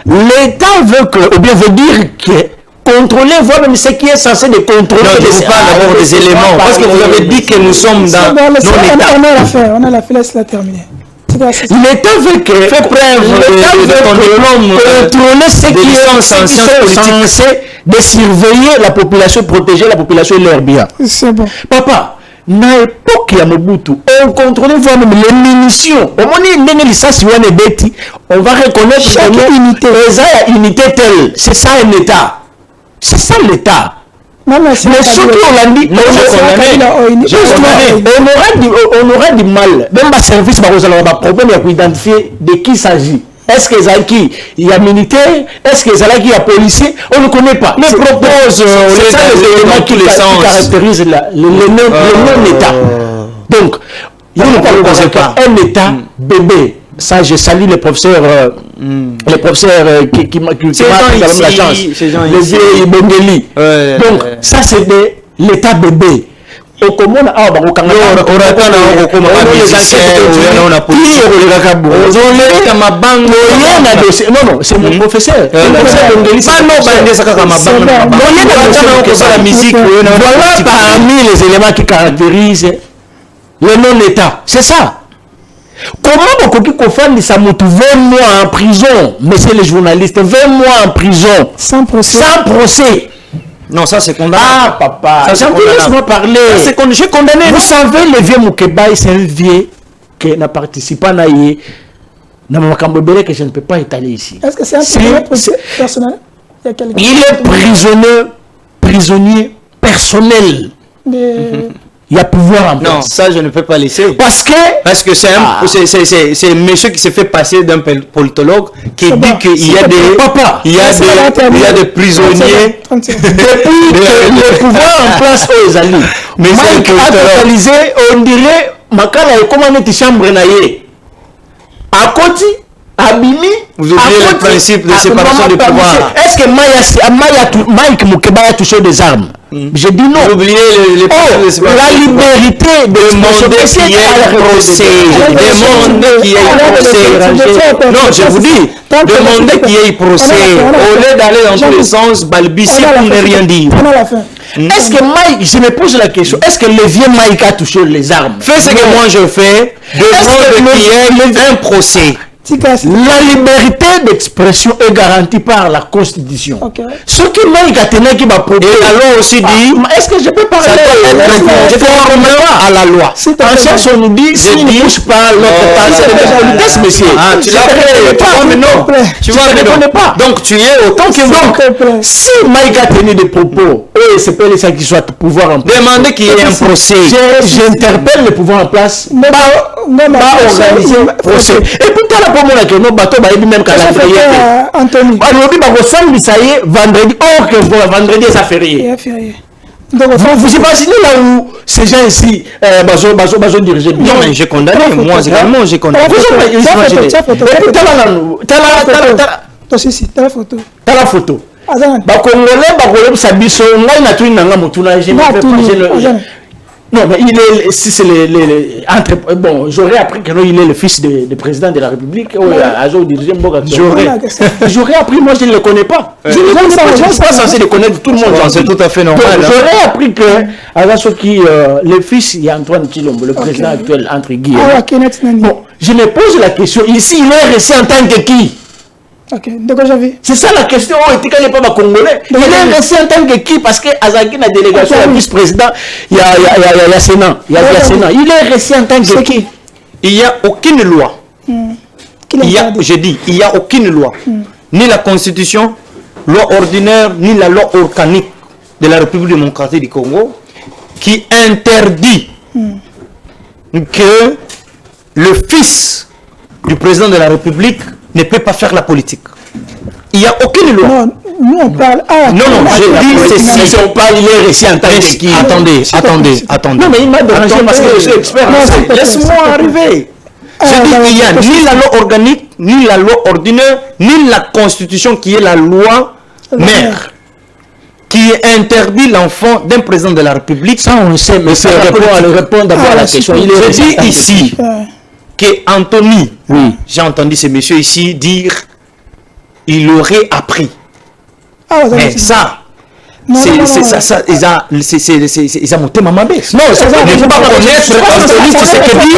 L'État veut que, ou bien veut dire que contrôler, voir même ce qui est censé de contrôler. Non, je ne veux pas d'abord des éléments, parce que vous avez dit que nous sommes dans non-État. On a la fait, laisse-la terminer. L'État veut que fait preuve de ton diplôme, contrôler ce qui est censé de surveiller la population, protéger la population et leurs biens. C'est bon. Papa, na époque ya Mobutu, on contrôlait voir même les munitions. Au moment où on va reconnaître chaque unité. Unité telle. C'est ça un État. C'est ça l'État. Mais ceux qui ont dit, on aura du mal. Même le service, on a un problème pour identifier de qui il s'agit. Est-ce que il y a militaire? Est-ce que il y a policier? On ne connaît pas. Mais propose c'est ça les éléments qui caractérisent le non-État. Donc, il ne propose pas un État bébé. Ça, je salue les professeurs qui m'ont la chance. Les vieux Bongeli. Donc, ça, c'est l'État bébé. Au commun, non, c'est mon professeur. Voilà parmi les éléments qui caractérisent le non-État. C'est ça. Comment beaucoup qui font ça moute 20 mois en prison, monsieur les journalistes, 20 mois en prison. Sans procès. Sans procès. Non, ça c'est condamné. Ah, papa, ça c'est condamné. Laisse-moi parler. J'ai condamné. Vous savez, le vieux Moukeba, c'est un vieux qui n'a participé à Naïe. Que je ne peux pas étaler ici. Est-ce que c'est un procès personnel? Il est prisonnier personnel. Il y a pouvoir en place. Non, ça je ne peux pas laisser. Parce que c'est un monsieur qui se fait passer d'un politologue qui dit qu'il y a des prisonniers depuis le pouvoir en place aux alliés. Mais Mike a totalisé, on dirait, Makala est comme une chambre naïe. À côté, Abimi, vous oubliez le principe de séparation des pouvoirs. Est-ce que Mike Moukeba a touché des armes? J'ai dit non. Vous oubliez la liberté de demander qu'il y ait procès. Demander qu'il y ait procès. Non, je vous dis, demander qu'il y ait procès. Au lieu d'aller dans tous les sens, balbutier pour ne rien dire. Est-ce que Mike, je me pose la question, est-ce que le vieux Mike a touché les armes? Fais ce que moi je fais, demande qu'il y ait un procès. La liberté d'expression est garantie par la Constitution. Ce que Mike a tenu qui va proposer. Et la loi aussi dit. Est-ce que je peux parler à la loi? En cherche, on nous dit s'il ne touche pas l'autre monsieur. Tu l'as pas, mais non. Tu ne connais pas. Donc tu es autant que vous. Si Mike a tenu des propos, c'est pas ça qui soit pouvoir en place. Demandez qu'il y ait un procès. J'interpelle le pouvoir en place. Organiser procès. Et puis la pomona que nos bateaux va même calendrier. Anthony. Alors on va ça y est vendredi. Or que vendredi ça férié. Donc vous imaginez là où ces gens ici bazo diriger. Non mais j'ai condamné. Moi également j'ai condamné. T'as la photo. Congolais sabiso ngai na twina nga mutuna non, mais il est, si c'est bon, j'aurais appris qu'il est le fils du président de la République. J'aurais appris, moi je ne le connais pas. Je ne suis pas censé le connaître, tout le monde. C'est tout à fait normal. J'aurais appris que, le fils, il y a Antoine Tshilombo, le président actuel, entre guillemets. Bon, je me pose la question, ici il est resté en tant que qui? C'est ça la question. Il n'est pas congolais. Il est resté en tant que qui? Parce que Azaki, la délégation, le vice-président, il y a Sénat. Il est resté en tant que qui? Il n'y a aucune loi. J'ai dit, il n'y a aucune loi. Ni la constitution, loi ordinaire, ni la loi organique de la République démocratique du Congo qui interdit que le fils du président de la République ne peut pas faire la politique. Il n'y a aucune loi. Non, nous on parle. Non, je dis ceci. Si on parle, il est resté en tant que qui? Attendez. Non, mais il m'a dérangé parce que je suis expert. Laisse-moi arriver. Je dis qu'il n'y a ni la loi organique, ni la loi ordinaire, ni la constitution qui est la loi mère, qui interdit l'enfant d'un président de la République. Ça, on le sait, mais c'est répondre d'abord à la question. Je dis ici que Anthony, j'ai entendu ce monsieur ici dire il aurait appris. Mais ça, ils ont monté maman baisse. Non, ne pas connaître Anthony Tshisekedi,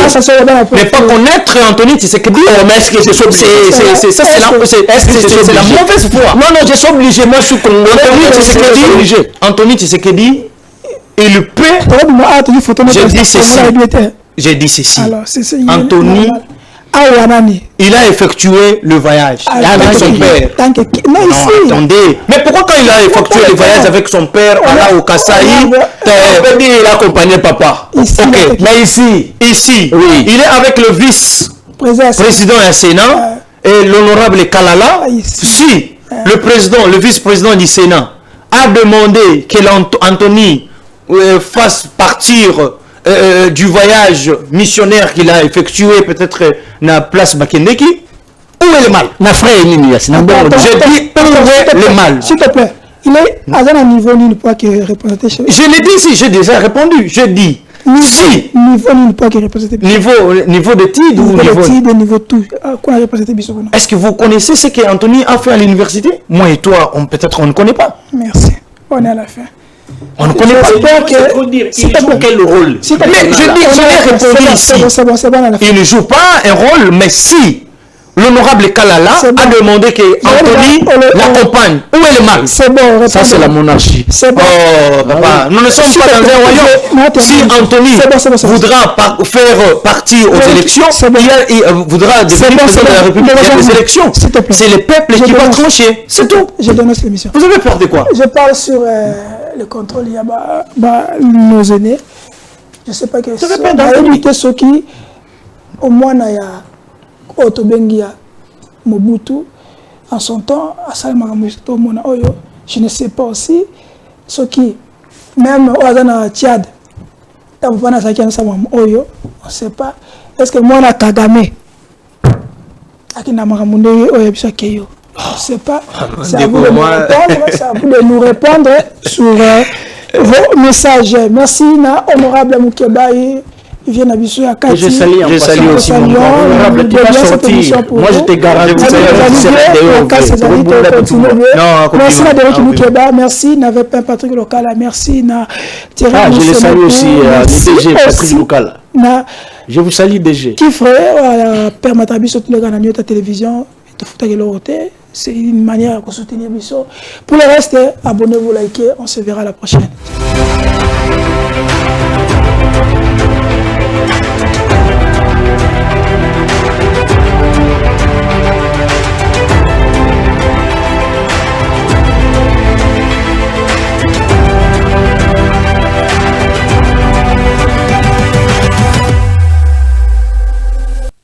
ne pas connaître Anthony Tshisekedi, mais est-ce que c'est la mauvaise foi? Non, je suis obligé, moi je suis congolais. Anthony Tshisekedi, il peut. J'ai dit ceci. Anthony, il a effectué le voyage avec son père. Non, attendez. Mais pourquoi quand il a effectué le voyage avec son père, au Kasaï, il a accompagné papa? Ok, mais ici, il est avec le vice-président du Sénat et l'honorable Kalala. Si le vice-président du Sénat a demandé que Anthony fasse partir du voyage missionnaire qu'il a effectué peut-être na place Bakendeki, où est le mal? Na frère je dis où est le mal? S'il te plaît, il est à un niveau ni pas qui est représenté chez. Je l'ai dit ici, j'ai déjà répondu. Je dis si niveau ni pas qui est représenté. Niveau d'études ou niveau tout. Quoi représenté Bissau? Est-ce que vous connaissez ce qu'Anthony a fait à l'université? Moi et toi, peut-être on ne connaît pas. Merci. On est à la fin. On ne connaît pas. Il joue quel rôle? Mais je dis, je l'ai répondu ici. Il ne joue pas un rôle, mais si l'honorable Kalala a demandé que Anthony l'accompagne, où est le mal? C'est bon. Ça, c'est la monarchie. C'est bon. Oh, papa, nous ne sommes pas dans un royaume. Si Anthony voudra faire partir aux élections, il voudra devenir président de la République, il y a des élections. C'est le peuple qui va trancher. C'est tout. Je donne cette émission. Vous avez peur de quoi? Je parle sur le contrôle. Il y a nos aînés. Je ne sais pas que c'est ceux qui, au moins, il y a Otobengia Mobutu en son temps à Salamamusto Mona Oyo. Je ne sais pas aussi ceux qui, même au Tchad, on ne sait pas. Est-ce que moi, la Kagame, je ne sais pas. C'est à vous de nous répondre sur vos messages. Merci, honorable Moukebaï. Il vient d'habituer à Kati. Je salue aussi mon honorable qui va sortir. Moi, je te garantis merci Naderic Moukeba, merci Navepe Patrick Local, merci na Thierry. Je le salue aussi, DG Patrick Local. Je vous salue DG. Qui ferait Père Matabi sur tous les canaux de la télévision. C'est une manière de soutenir Bissau. Pour le reste, abonnez-vous, likez, on se verra la prochaine.